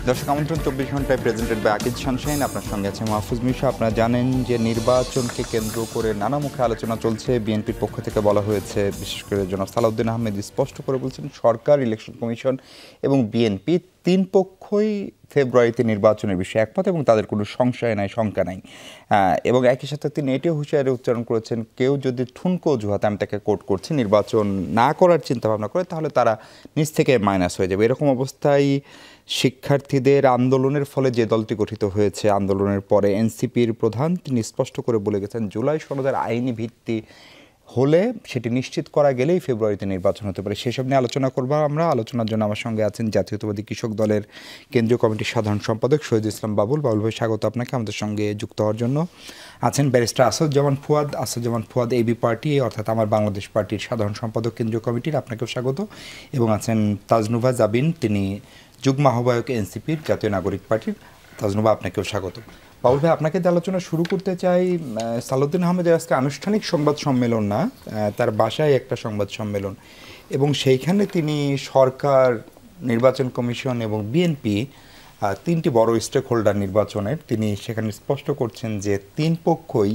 দর্শক আমন্ত্রণ 24 ঘন্টায় প্রেজেন্টেড বাই আকিজ সানশাইন। আপনার সঙ্গে আছে মাহফুজ মিশা। আপনারা জানেন যে নির্বাচনকে কেন্দ্র করে নানা মুখে আলোচনা চলছে। বিএনপির পক্ষ থেকে বলা হয়েছে, বিশেষ করে জনাব সালাউদ্দিন আহমেদ স্পষ্ট করে বলছেন সরকার, ইলেকশন কমিশন এবং বিএনপি তিন পক্ষই ফেব্রুয়ারিতে নির্বাচনের বিষয়ে একমত এবং তাদের কোনো সংশয় নাই, শঙ্কা নাই। এবং একই সাথে তিনি এটিও হুঁশিয়ারি উচ্চারণ করেছেন, কেউ যদি ঠুনকো অজুহাতে, আমি তাকে কোট করছি, নির্বাচন না করার চিন্তাভাবনা করে তাহলে তারা নিজ থেকে মাইনাস হয়ে যাবে। এরকম অবস্থায় শিক্ষার্থীদের আন্দোলনের ফলে যে দলটি গঠিত হয়েছে, আন্দোলনের পরে এনসিপির প্রধান তিনি স্পষ্ট করে বলে গেছেন জুলাই সনদের আইনি ভিত্তি হলে সেটি নিশ্চিত করা গেলেই ফেব্রুয়ারিতে নির্বাচন হতে পারে। সেসব নিয়ে আলোচনা করব আমরা। আলোচনার জন্য আমার সঙ্গে আছেন জাতীয়তাবাদী কৃষক দলের কেন্দ্রীয় কমিটির সাধারণ সম্পাদক শহীদুল ইসলাম বাবুল। বাবুল ভাই, স্বাগত আপনাকে আমাদের সঙ্গে যুক্ত হওয়ার জন্য। আছেন barrister Asaduzzaman Fuad AB party অর্থাৎ আমার বাংলাদেশ পার্টির সাধারণ সম্পাদক কেন্দ্রীয় কমিটির, আপনাকেও স্বাগত। এবং আছেন তাজনুভা জাবিন, তিনি যুগ্ম আহ্বায়ক এনসিপির জাতীয় নাগরিক পার্টির। তাজনুভা, আপনাকেও স্বাগত। বাবুল ভাই, আপনাকে যে আলোচনা শুরু করতে চাই, সালাউদ্দিন আহমেদের আজকে আনুষ্ঠানিক সংবাদ সম্মেলন না, তার বাসায় একটা সংবাদ সম্মেলন, এবং সেইখানে তিনি সরকার, নির্বাচন কমিশন এবং বিএনপি তিনটি বড় স্টেক হোল্ডার নির্বাচনের, তিনি সেখানে স্পষ্ট করছেন যে তিন পক্ষই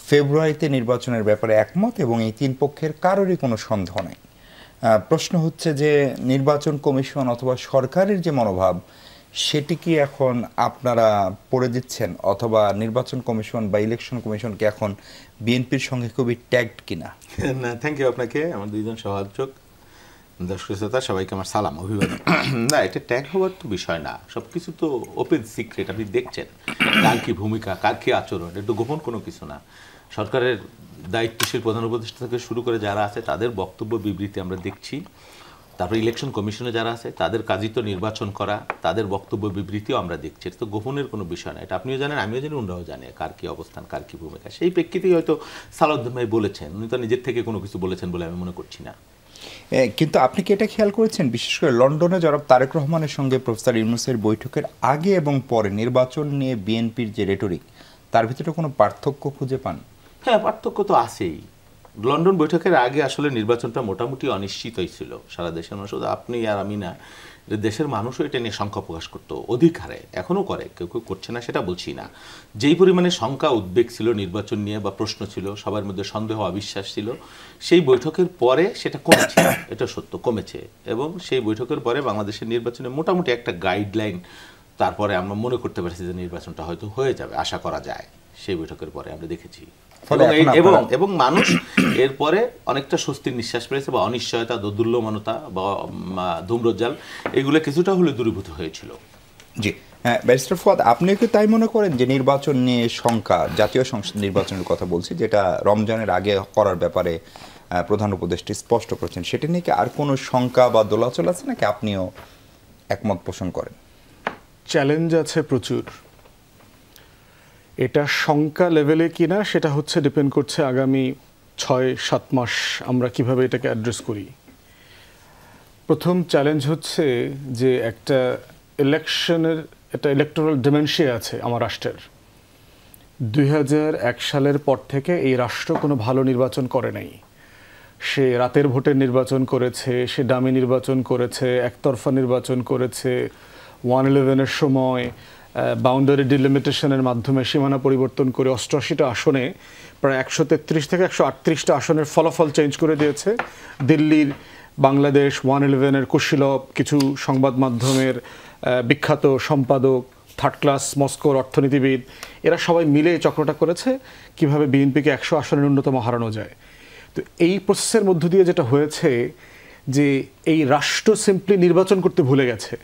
ফেব্রুয়ারিতে নির্বাচনের ব্যাপারে একমত এবং এই তিন পক্ষের কারোরই কোনো সন্দেহ নেই। প্রশ্ন হচ্ছে যে নির্বাচন কমিশন অথবা সরকারের যে মনোভাব, সেটি কি এখন আপনারা পড়ে দিচ্ছেন, অথবা নির্বাচন কমিশন বা ইলেকশন কমিশনকে এখন বিএনপির সঙ্গে খুবই ট্যাগড কিনা? না, থ্যাংক ইউ আপনাকে, আমার দুইজন সহায়ক দর্শক শ্রোতা সবাইকে আমার সালাম, অভিবাদন। না, এটা ট্যাগ হওয়ার তো বিষয় না, সব কিছু তো ওপেন সিক্রেট। আপনি দেখছেন কার কি ভূমিকা, কার কি আচরণ, এটা গোপন কোনো কিছু না। সরকারের দায়িত্বশীল প্রধান উপদেষ্টা থেকে শুরু করে যারা আছে তাদের বক্তব্য বিবৃতি আমরা দেখছি। তারপরে ইলেকশন কমিশনে যারা আছে তাদের কাজই তো নির্বাচন করা, তাদের বক্তব্য বিবৃতিও আমরা দেখছি। এটা তো গোপনের কোনো বিষয় না, এটা আপনিও জানেন, আমিও জানি, অন্যরাও জানে কার কি অবস্থান, কার কি ভূমিকা। সেই প্রেক্ষিতেই হয়তো সালাউদ্দিন ভাই বলেছেন, উনি তো নিজের থেকে কোনো কিছু বলেছেন বলে আমি মনে করছি না। কিন্তু আপনি কি এটা খেয়াল করেছেন, বিশেষ করে লন্ডনে জনাব তারেক রহমানের সঙ্গে প্রফেসর ইউনূসের বৈঠকের আগে এবং পরে নির্বাচন নিয়ে বিএনপির যে রেটরিক, তার ভিতরে কোনো পার্থক্য খুঁজে পান? হ্যাঁ, পার্থক্য তো আছেই। লন্ডন বৈঠকের আগে আসলে নির্বাচনটা মোটামুটি অনিশ্চিতই ছিল সারা দেশের মানুষ, আপনি আর আমি না, দেশের মানুষও এটা নিয়ে শঙ্কা প্রকাশ করতো অধিক হারে, এখনও করে, কেউ কেউ করছে না সেটা বলছি না। যেই পরিমাণে শঙ্কা উদ্বেগ ছিল নির্বাচন নিয়ে বা প্রশ্ন ছিল, সবার মধ্যে সন্দেহ অবিশ্বাস ছিল, সেই বৈঠকের পরে সেটা কমেছে, এটা সত্য, কমেছে। এবং সেই বৈঠকের পরে বাংলাদেশের নির্বাচনে মোটামুটি একটা গাইডলাইন তারপরে আমরা মনে করতে পারছি যে নির্বাচনটা হয়তো হয়ে যাবে, আশা করা যায়। সেই বৈঠকের পরে আমরা দেখেছি এবং মানুষ এরপরে অনেকটা স্বস্তির নিঃশ্বাস পেয়েছে, বা অনিশ্চয়তা, দোদুল্যমানতা বা ধূম্রজাল, এগুলো কিছুটা হলে দূরীভূত হয়েছিল। জি, ব্যারিস্টার ফুয়াদ, আপনিও কি তাই মনে করেন যে নির্বাচন নিয়ে শঙ্কা, জাতীয় সংসদ নির্বাচনের কথা বলছি, যেটা রমজানের আগে করার ব্যাপারে প্রধান উপদেষ্টা স্পষ্ট করেছেন, সেটা নিয়ে কি আর কোনো শঙ্কা বা দোলাচল আছে নাকি আপনিও একমত পোষণ করেন? চ্যালেঞ্জ আছে প্রচুর। এটা শঙ্কা লেভেলে কিনা সেটা হচ্ছে ডিপেন্ড করছে আগামী 6-7 মাস আমরা কিভাবে এটাকে অ্যাড্রেস করি। প্রথম চ্যালেঞ্জ হচ্ছে যে একটা ইলেকটোরাল ডিমেনশিয়া আছে আমার রাষ্ট্রের। 2001 সালের পর থেকে এই রাষ্ট্র কোনো ভালো নির্বাচন করে নাই। সে রাতের ভোটের নির্বাচন করেছে, সে ডামি নির্বাচন করেছে, একতরফা নির্বাচন করেছে, 1/11-এর সময় বাউন্ডারি ডিলিমিটেশনের মাধ্যমে সীমানা পরিবর্তন করে 88টা আসনে প্রায় 133 থেকে 138টা আসনের ফলাফল চেঞ্জ করে দিয়েছে। দিল্লির বাংলাদেশ 1/11-এর কুশীলব, কিছু সংবাদ মাধ্যমের বিখ্যাত সম্পাদক, থার্ড ক্লাস মস্কোর অর্থনীতিবিদ, এরা সবাই মিলে চক্রটা করেছে কিভাবে বিএনপিকে 100 আসনে ন্যূনতম হারানো যায়। তো এই প্রসেসের মধ্য দিয়ে যেটা হয়েছে যে এই রাষ্ট্র সিম্পলি নির্বাচন করতে ভুলে গেছে।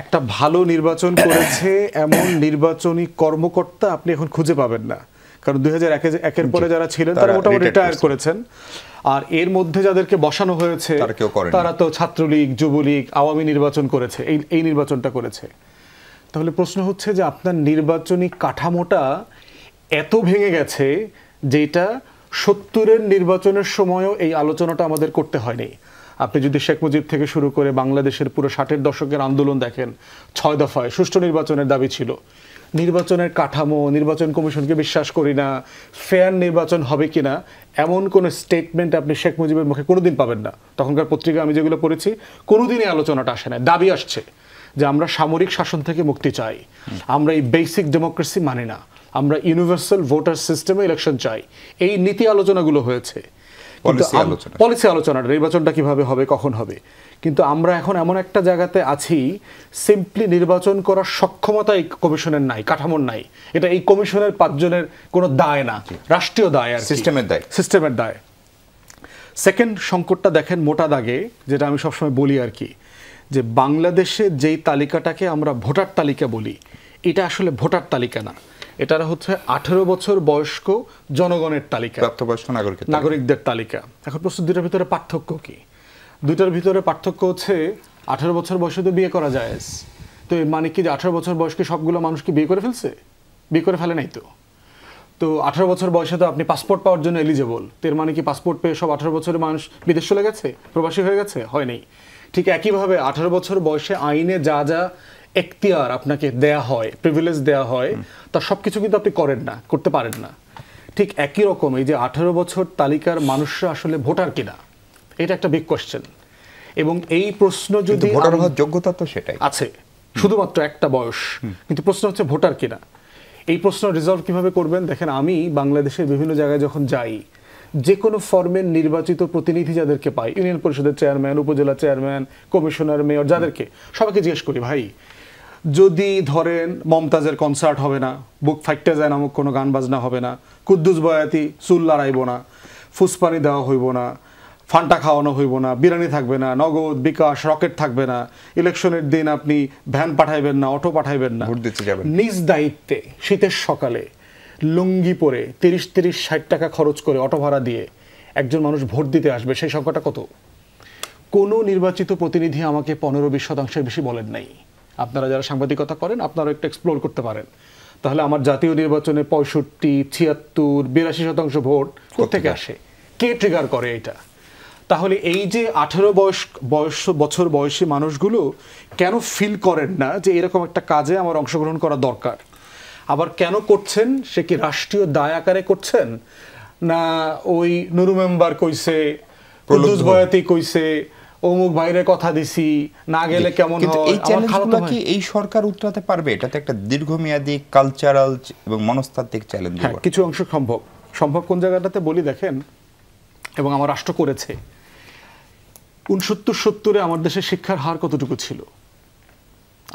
একটা ভালো নির্বাচন করেছে এমন নির্বাচনী কর্মকর্তা আপনি এখন খুঁজে পাবেন না, কারণ 2001-এর পরে যারা ছিলেন তারা মোটামুটি রিটায়ার করেছেন। আর এর মধ্যে যাদেরকে বসানো হয়েছে তারা তো ছাত্রলীগ, যুবলীগ, আওয়ামী নির্বাচন করেছে, এই নির্বাচনটা করেছে। তাহলে প্রশ্ন হচ্ছে যে আপনার নির্বাচনী কাঠামোটা এত ভেঙে গেছে যেটা 70-এর নির্বাচনের সময়ও এই আলোচনাটা আমাদের করতে হয়নি। আপনি যদি শেখ মুজিব থেকে শুরু করে বাংলাদেশের পুরো 60-এর দশকের আন্দোলন দেখেন, 6 দফায় সুষ্ঠু নির্বাচনের দাবি ছিল। নির্বাচনের কাঠামো, নির্বাচন কমিশনকে বিশ্বাস করি না, ফেয়ার নির্বাচন হবে কিনা এমন কোনো স্টেটমেন্ট আপনি শেখ মুজিবের মুখে কোনোদিন পাবেন না। তখনকার পত্রিকা আমি যেগুলো পড়েছি কোনোদিনই আলোচনাটা আসে না, দাবি আসছে যে আমরা সামরিক শাসন থেকে মুক্তি চাই, আমরা এই বেসিক ডেমোক্রেসি মানি না, আমরা ইউনিভার্সাল ভোটার সিস্টেমে ইলেকশন চাই, এই নীতি আলোচনাগুলো হয়েছে, পলিসি আলোচনা, নির্বাচনটা কিভাবে হবে, কখন হবে। কিন্তু আমরা এখন এমন একটা জায়গাতে আছি, সিম্পলি নির্বাচন করার সক্ষমতা এই কমিশনের নাই, কাঠামোর নাই। এটা এই কমিশনের 5 জনের কোনো দায় না, রাষ্ট্রীয় দায়, আর সিস্টেমের দায়। সেকেন্ড সংকটটা দেখেন মোটা দাগে, যেটা আমি সবসময় বলি আর কি, যে বাংলাদেশে যেই তালিকাটাকে আমরা ভোটার তালিকা বলি, এটা আসলে ভোটার তালিকা না, এটা হচ্ছে 18 বছর বয়স্ক জনগণের তালিকা, প্রাপ্তবয়স্ক নাগরিকদের তালিকা। এখন প্রশ্ন, দুইটার ভিতরে পার্থক্য কি? দুইটার ভিতরে পার্থক্য হচ্ছে 18 বছর বয়সে তো বিয়ে করা যায়, তো এর মানে কি যে 18 বছর বয়সকে সবগুলো মানুষকে বিয়ে করে ফেলছে? বিয়ে করে ফেলে নাই তো। তো 18 বছর বয়সে তো আপনি পাসপোর্ট পাওয়ার জন্য এলিজেবল, তো এর মানে কি পাসপোর্ট পেয়ে সব 18 বছরের মানুষ বিদেশ চলে গেছে, প্রবাসী হয়ে গেছে? হয়নি। ঠিক একইভাবে 18 বছর বয়সে আইনে যা যা এখতিয়ার আপনাকে দেয়া হয়, প্রিভিলেজ দেয়া হয়, তার সব কিছু কিন্তু আপনি করেন না, করতে পারেন না। ঠিক একই রকম এই যে 18 বছর তালিকার মানুষরা আসলে ভোটার কিনা, এটা একটা বিগ কোয়েশ্চেন। এবং এই প্রশ্ন যদি ভোটার হওয়ার যোগ্যতা তো সেটাই আছে, শুধুমাত্র একটা বয়স, কিন্তু প্রশ্ন হচ্ছে ভোটার কিনা। এই প্রশ্ন রিজলভ কিভাবে করবেন? দেখেন, আমি বাংলাদেশের বিভিন্ন জায়গায় যখন যাই, যে কোনো ফর্মের নির্বাচিত প্রতিনিধি যাদেরকে পাই, ইউনিয়ন পরিষদের চেয়ারম্যান, উপজেলা চেয়ারম্যান, কমিশনার, মেয়র, যাদেরকে সবাইকে জিজ্ঞেস করি, ভাই যদি ধরেন মমতাজের কনসার্ট হবে না, বুক ফাইটটা যায় নামক কোনো গান বাজনা হবে না, কুদ্দুস বয়াতি চুল লড়াইব না, ফুসপানি দেওয়া হইব না, ফান্টা খাওয়ানো হইব না, বিরিয়ানি থাকবে না, নগদ বিকাশ রকেট থাকবে না, ইলেকশনের দিন আপনি ভ্যান পাঠাইবেন না, অটো পাঠাইবেন না, নিজ দায়িত্বে শীতের সকালে লুঙ্গি পরে 30-60 টাকা খরচ করে অটো ভাড়া দিয়ে একজন মানুষ ভোট দিতে আসবে, সেই সংখ্যাটা কত? কোনো নির্বাচিত প্রতিনিধি আমাকে 15-20% বেশি বলেন নাই। আপনারা যারা সাংবাদিকতা করেন, আপনারা একটু এক্সপ্লোর করতে পারেন, তাহলে আমার জাতীয় নির্বাচনে 65, 76, 82% ভোট কোত্থেকে আসে? কে ট্রিগার করে এটা? তাহলে এই যে 18 বছর বয়সী মানুষগুলো কেন ফিল করেন না যে এরকম একটা কাজে আমার অংশগ্রহণ করা দরকার? আবার কেন করছেন? সে কি রাষ্ট্রীয় দায় আকারে করছেন, না ওই নুরু মেম্বার কইছে, কুদ্দুস বয়াতি কইছে, অমুক বাইরে কথা দিছি, না গেলে কেমন হয়? এই চ্যালেঞ্জগুলো কি এই সরকার উত্তরাতে পারবে? এটা তো একটা দীর্ঘমেয়াদী কালচারাল এবং মনস্তাত্ত্বিক চ্যালেঞ্জ। হ্যাঁ, কিছু অংশ সম্ভব। কোন জায়গাটাতে বলি দেখেন, এবং আমার রাষ্ট্র করেছে, 69-70-এ আমার দেশের শিক্ষার হার কতটুকু ছিল?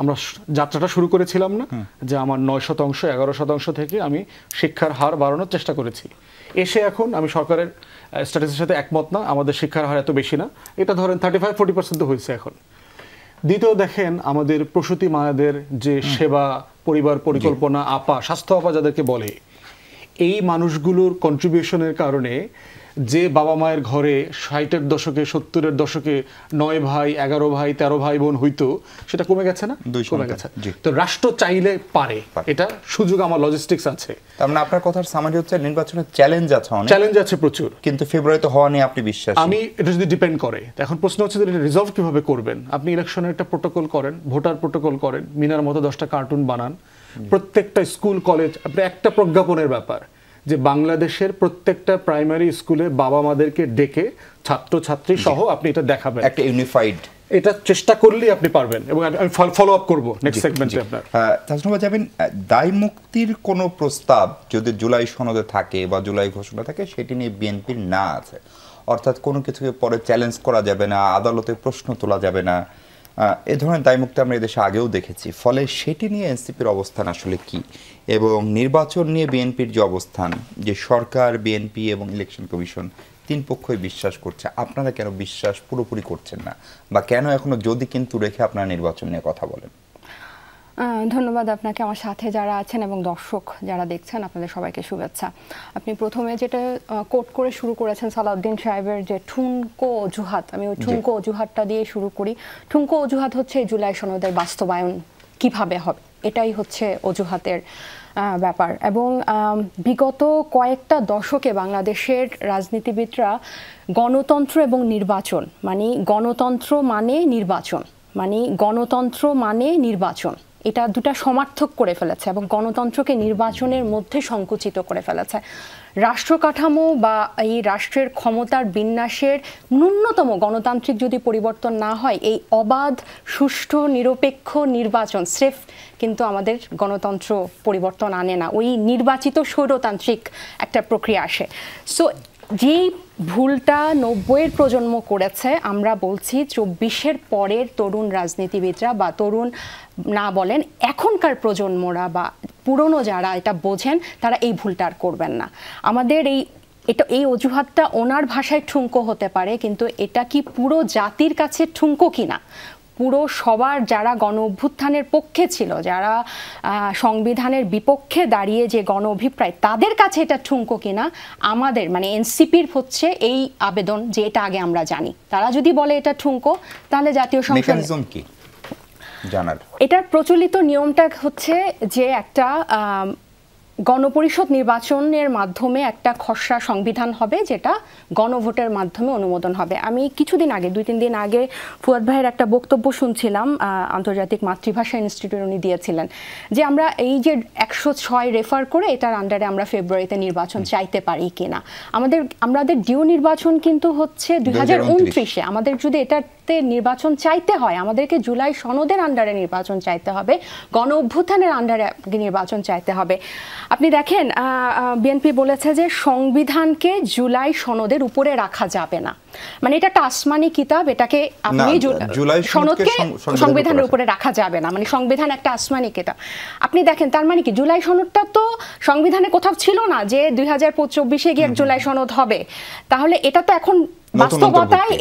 আমরা যাত্রাটা শুরু করেছিলাম না যে আমার 9%, 11% থেকে আমি শিক্ষার হার বাড়ানোর চেষ্টা করেছি। এসে এখন আমি সরকারের স্ট্যাটাসের সাথে একমত না, আমাদের শিক্ষার হার এত বেশি না, এটা ধরেন 35-40% হয়েছে এখন। দ্বিতীয় দেখেন, আমাদের প্রসূতি মায়েদের যে সেবা, পরিবার পরিকল্পনা, স্বাস্থ্য আপা যাদেরকে বলে, এই মানুষগুলোর কন্ট্রিবিউশনের কারণে যে বাবা মায়ের ঘরে 60-এর দশকে 70-এর দশকে 9 ভাই 11 ভাই 13 ভাই বোন হইতো, সেটা কমে গেছে না? কমে গেছে। তো রাষ্ট্র চাইলে পারে, এটা সুযোগ আমার লজিস্টিক্স আছে। তার মানে আপনার কথার সামারি হচ্ছে নির্বাচনের চ্যালেঞ্জ আছে, অনেক চ্যালেঞ্জ আছে প্রচুর, কিন্তু ফেব্রুয়ারিতে হওয়া নিয়ে আপনি বিশ্বাসী? আমি এটা যদি ডিপেন্ড করে, এখন প্রশ্ন হচ্ছে এটা রিজলভ কিভাবে করবেন? আপনি ইলেকশনের একটা প্রোটোকল করেন, ভোটার প্রোটোকল করেন, মিনার মতো 10টা কার্টুন বানান, প্রত্যেকটা স্কুল কলেজ, আপনি একটা প্রজ্ঞাপনের ব্যাপার যে বাংলাদেশের প্রত্যেকটা প্রাইমারি স্কুলে বাবা মাদেরকে ডেকে ছাত্রছাত্রী সহ আপনি এটা দেখাবেন, একটা ইউনিফাইড, এটা চেষ্টা করলেই আপনি পারবেন। এবং আমি ফলো আপ করবো নেক্সট সেগমেন্টে। আপনার তাসনুভা যাবেন, দায় মুক্তির কোনো প্রস্তাব যদি জুলাই সনদে থাকে বা জুলাই ঘোষণা থাকে, সেটি নিয়ে বিএনপির না আছে, অর্থাৎ কোনো কিছুকে পরে চ্যালেঞ্জ করা যাবে না, আদালতে প্রশ্ন তোলা যাবে না, এ ধরনের দায়মুক্তি আমরা এদেশে আগেও দেখেছি। ফলে সেটি নিয়ে এনসিপির অবস্থান আসলে কি, এবং নির্বাচন নিয়ে বিএনপির যে অবস্থান, যে সরকার, বিএনপি এবং ইলেকশন কমিশন 3 পক্ষই বিশ্বাস করছে, আপনারা কেন বিশ্বাস পুরোপুরি করছেন না, বা কেন এখনো যদি কিন্তু রেখে আপনারা নির্বাচন নিয়ে কথা বলেন? ধন্যবাদ আপনাকে, আমার সাথে যারা আছেন এবং দর্শক যারা দেখছেন, আপনাদের সবাইকে শুভেচ্ছা। আপনি প্রথমে যেটা কোট করে শুরু করেছেন সালাউদ্দিন সাহেবের যে ঠুনকো অজুহাত, আমি ওই ঠুনকো অজুহাতটা দিয়ে শুরু করি। ঠুনকো অজুহাত হচ্ছে জুলাই সনদের বাস্তবায়ন কিভাবে হবে, এটাই হচ্ছে অজুহাতের ব্যাপার। এবং বিগত কয়েকটা দশকে বাংলাদেশের রাজনীতিবিদরা গণতন্ত্র এবং নির্বাচন, মানে গণতন্ত্র মানে নির্বাচন, এটা দুটা সমার্থক করে ফেলেছে এবং গণতন্ত্রকে নির্বাচনের মধ্যে সংকুচিত করে ফেলেছে। রাষ্ট্র কাঠামো বা এই রাষ্ট্রের ক্ষমতার বিন্যাসের ন্যূনতম গণতান্ত্রিক যদি পরিবর্তন না হয়, এই অবাধ সুষ্ঠু নিরপেক্ষ নির্বাচন স্রেফ কিন্তু আমাদের গণতন্ত্র পরিবর্তন আনে না, ওই নির্বাচিত স্বৈরতান্ত্রিক একটা প্রক্রিয়া আসে। সো যেই ভুলটা 90-এর প্রজন্ম করেছে, আমরা বলছি 24-এর পরের তরুণ রাজনীতিবিদরা বা তরুণ না বলেন এখনকার প্রজন্মরা বা পুরনো যারা এটা বোঝেন, তারা এই ভুলটা আর করবেন না। আমাদের এই অজুহাতটা ওনার ভাষায় ঠুনকো হতে পারে, কিন্তু এটা কি পুরো জাতির কাছে ঠুনকো কিনা, পুরো সবার যারা গণ অভ্যুত্থানের পক্ষে ছিল, যারা সংবিধানের বিপক্ষে দাঁড়িয়ে যে গণ অভিপ্রায়, তাদের কাছে এটা ঠুনকো কিনা আমাদের মানে এনসিপির হচ্ছে এই আবেদন যে এটা আগে আমরা জানি। তারা যদি বলে এটা ঠুনকো, তাহলে জাতীয় সংসদ কি জানার এটার প্রচলিত নিয়মটা হচ্ছে যে একটা গণপরিষদ নির্বাচনের মাধ্যমে একটা খসড়া সংবিধান হবে, যেটা গণভোটের মাধ্যমে অনুমোদন হবে। আমি কিছুদিন আগে 2-3 দিন আগে ফুয়াদ ভাইয়ের একটা বক্তব্য শুনছিলাম, আন্তর্জাতিক মাতৃভাষা ইনস্টিটিউট উনি দিয়েছিলেন, যে আমরা এই যে 106 রেফার করে এটার আন্ডারে আমরা ফেব্রুয়ারিতে নির্বাচন চাইতে পারি কিনা। আমাদের ডিউ নির্বাচন কিন্তু হচ্ছে 2029-এ। আমাদের যদি এটাতে নির্বাচন চাইতে হয়, আমাদেরকে জুলাই সনদের আন্ডারে নির্বাচন চাইতে হবে, গণ অভ্যুত্থানের আন্ডারে নির্বাচন চাইতে হবে। আপনি দেখেন বিএনপি বলেছে যে সংবিধানকে জুলাই সনদের উপরে রাখা যাবে না, মানে এটা একটা আসমানি কিতাব, এটাকে আপনি জুলাই সনদকে সংবিধানের উপরে রাখা যাবে না, মানে সংবিধান একটা আসমানি কিতাব। আপনি দেখেন তার মানে কি, জুলাই সনদটা তো সংবিধানে কোথাও ছিল না যে 2024-এ গিয়ে জুলাই সনদ হবে। তাহলে এটা তো এখন বাস্তবতায়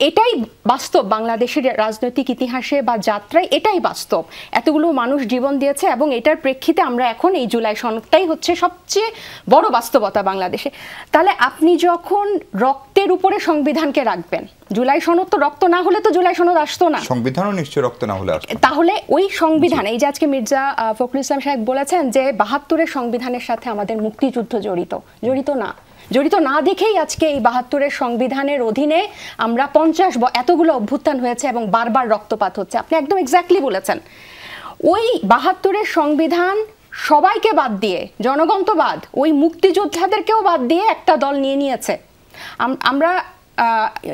এটাই বাস্তব, বাংলাদেশের রাজনৈতিক ইতিহাসে বা যাত্রায় এটাই বাস্তব। এতগুলো মানুষ জীবন দিয়েছে এবং এটার প্রেক্ষিতে আমরা এখন এই জুলাই সনদটাই হচ্ছে সবচেয়ে বড় বাস্তবতা বাংলাদেশে। তাহলে আপনি যখন রক্তের উপরে সংবিধানকে রাখবেন, জুলাই সনদ তো রক্ত না হলে তো জুলাই সনদ আসতো না, সংবিধানও নিশ্চয়ই রক্ত না হলে আসতো। তাহলে ওই সংবিধান, এই যে আজকে মির্জা ফখরুল ইসলাম সাহেব বলেছেন যে 72-এর সংবিধানের সাথে আমাদের মুক্তিযুদ্ধ জড়িত না দেখেই আজকে এই 72-এর সংবিধানের অধীনে আমরা 50 এতগুলো অভ্যুত্থান হয়েছে এবং বারবার রক্তপাত হচ্ছে। আপনি একদম এক্স্যাক্টলি বলেছেন। ওই 72-এর সংবিধান সবাইকে বাদ দিয়ে, জনগণ তো বাদ, ওই মুক্তিযোদ্ধাদেরকেও বাদ দিয়ে একটা দল নিয়েছে। আমরা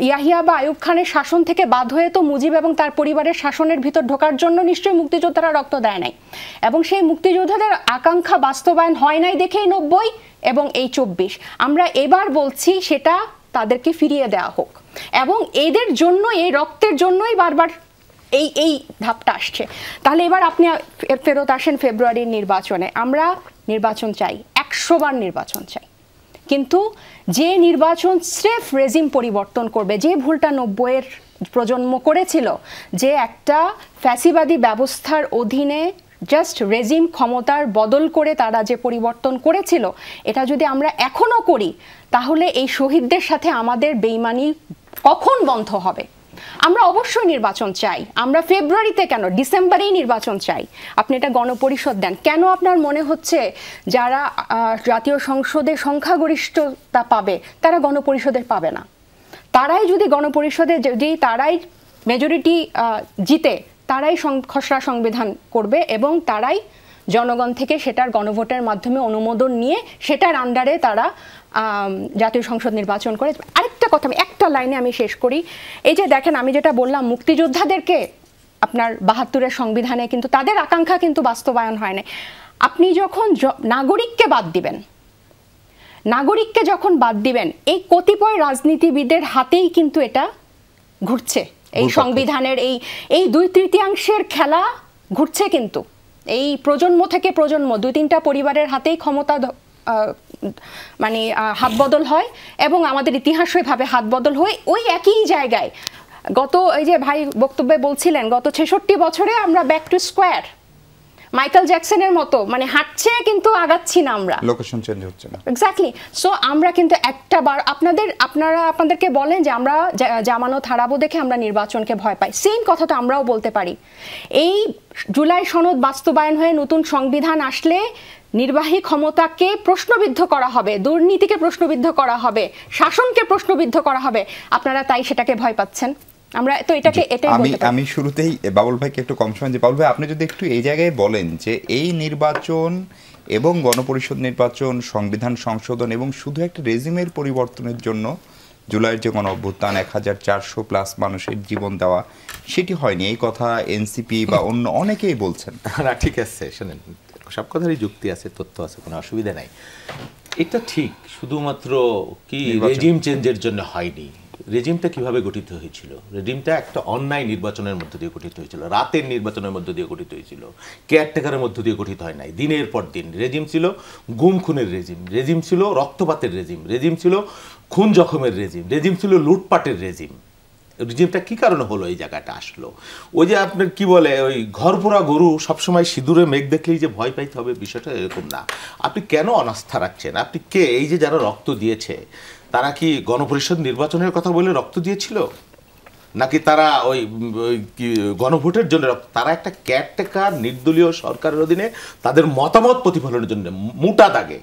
ইয়াহিয়া বা আইয়ুব খানের শাসন থেকে বাদ হয়ে তো মুজিব এবং তার পরিবারের শাসনের ভিতর ঢোকার জন্য নিশ্চয়ই মুক্তিযোদ্ধারা রক্ত দেয় নাই, এবং সেই মুক্তিযোদ্ধাদের আকাঙ্ক্ষা বাস্তবায়ন হয় নাই দেখেই 90 এবং এই 24। আমরা এবার বলছি সেটা তাদেরকে ফিরিয়ে দেওয়া হোক, এবং এদের জন্য, এই রক্তের জন্যই বারবার এই ধাপটা আসছে। তাহলে এবার আপনি ফেরত আসেন ফেব্রুয়ারির নির্বাচনে। আমরা নির্বাচন চাই, 100 বার নির্বাচন চাই, কিন্তু যে নির্বাচন স্রেফ রেজিম পরিবর্তন করবে, যে ভুলটা 90-এর প্রজন্ম করেছিল, যে একটা ফ্যাসিবাদী ব্যবস্থার অধীনে জাস্ট রেজিম ক্ষমতার বদল করে তারা যে পরিবর্তন করেছিল, এটা যদি আমরা এখনো করি, তাহলে এই শহীদদের সাথে আমাদের বেইমানি কখন বন্ধ হবে? আমরা অবশ্যই নির্বাচন চাই। আমরা ফেব্রুয়ারিতে কেন, ডিসেম্বরেই নির্বাচন চাই। আপনি এটা গণপরিষদ দেন। কেন আপনার মনে হচ্ছে যারা জাতীয় সংসদে সংখ্যাগরিষ্ঠতা পাবে তারা গণপরিষদের পাবে না? তারাই যদি গণপরিষদে, যদি তারাই মেজরিটি জিতে, তারাই খসড়া সংবিধান করবে এবং তারাই জনগণ থেকে সেটার গণভোটের মাধ্যমে অনুমোদন নিয়ে সেটার আন্ডারে তারা জাতীয় সংসদ নির্বাচন করে। আরেকটা কথা, আমি একটা লাইনে আমি শেষ করি। এই যে দেখেন, আমি যেটা বললাম, মুক্তিযোদ্ধাদেরকে আপনার 72-এর সংবিধানে কিন্তু তাদের আকাঙ্ক্ষা কিন্তু বাস্তবায়ন হয় না। আপনি যখন নাগরিককে যখন বাদ দিবেন, এই কতিপয় রাজনীতিবিদের হাতেই কিন্তু এটা ঘুরছে, এই সংবিধানের এই 2/3 খেলা ঘুরছে। কিন্তু এই প্রজন্ম থেকে প্রজন্ম 2-3টা পরিবারের হাতেই ক্ষমতা মানে হাত বদল হয়, এবং আমাদের ইতিহাস ওইভাবে হাত বদল হয়ে ওই একই জায়গায় এই যে ভাই বক্তব্যে বলছিলেন, গত 66 বছরে আমরা ব্যাক টু স্কোয়ার, মাইকেল জ্যাকসনের মতো, মানে হাঁটছে কিন্তু আগাচ্ছি না, আমরা লোকেশন চেঞ্জ হচ্ছে না। এক্স্যাক্টলি। সো আমরা কিন্তু একটা বার আপনাদেরকে বলেন যে আমরা জামানত হারাবো দেখে আমরা নির্বাচনকে ভয় পাই, সেম কথা তো আমরাও বলতে পারি। এই জুলাই সনদ বাস্তবায়ন হয়ে নতুন সংবিধান আসলে নির্বাহী ক্ষমতাকে প্রশ্নবিদ্ধ করা হবে, দুর্নীতিকে প্রশ্নবিদ্ধ করা হবে, শাসনকে প্রশ্নবিদ্ধ করা হবে। আপনারা তাই সেটাকে ভয় পাচ্ছেন। আমরা তো এটাকে এটাই আমি বলতে পারি। আমি শুরুতেই বাবুল ভাইকে একটু কম সময় যে বাবুল ভাই আপনি যদি একটু এই জায়গায় বলেন যে এই নির্বাচন এবং গণপরিষদ নির্বাচন, সংবিধান সংশোধন এবং শুধু একটা রেজিমের পরিবর্তনের জন্য জুলাইয়ের যে গণ অভ্যুত্থান 1400+ মানুষের জীবন দেওয়া সেটি হয়নি, এই কথা এনসিপি বা অন্য অনেকেই বলছেন। না ঠিক আছে, শোনেন সব কথারই যুক্তি আছে, তথ্য আছে, কোনো অসুবিধা নাই। এটা ঠিক, শুধুমাত্র কি রেজিম চেঞ্জের জন্য হয়নি। রেজিমটা কিভাবে গঠিত হয়েছিল? রেজিমটা একটা অন্যায় নির্বাচনের মধ্য দিয়ে গঠিত হয়েছিল, রাতের নির্বাচনের মধ্য দিয়ে গঠিত হয়েছিল, কেয়ারটেকারের মধ্য দিয়ে গঠিত হয় নাই। দিনের পর দিন রেজিম ছিল গুম খুনের রেজিম, রেজিম ছিল রক্তপাতের রেজিম, রেজিম ছিল খুন জখমের রেজিম, রেজিম ছিল লুটপাটের রেজিম। রেজিমটা কি কারণে হলো এই জায়গাটা আসলো? ওই যে আপনার কি বলে ওই ঘরপোড়া গরু সবসময় সিঁদুরে মেঘ দেখলেই যে ভয় পাইতে হবে, বিষয়টা এরকম না। আপনি কেন অনাস্থা রাখছেন? আপনি কে? এই যে যারা রক্ত দিয়েছে তারা কি গণপরিষদ নির্বাচনের কথা বলে রক্ত দিয়েছিল, নাকি তারা ওই কি গণভোটের জন্য তারা একটা কেয়ারটেকার নির্দলীয় সরকারের অধীনে তাদের মতামত প্রতিফলনের জন্য মোটা দাগে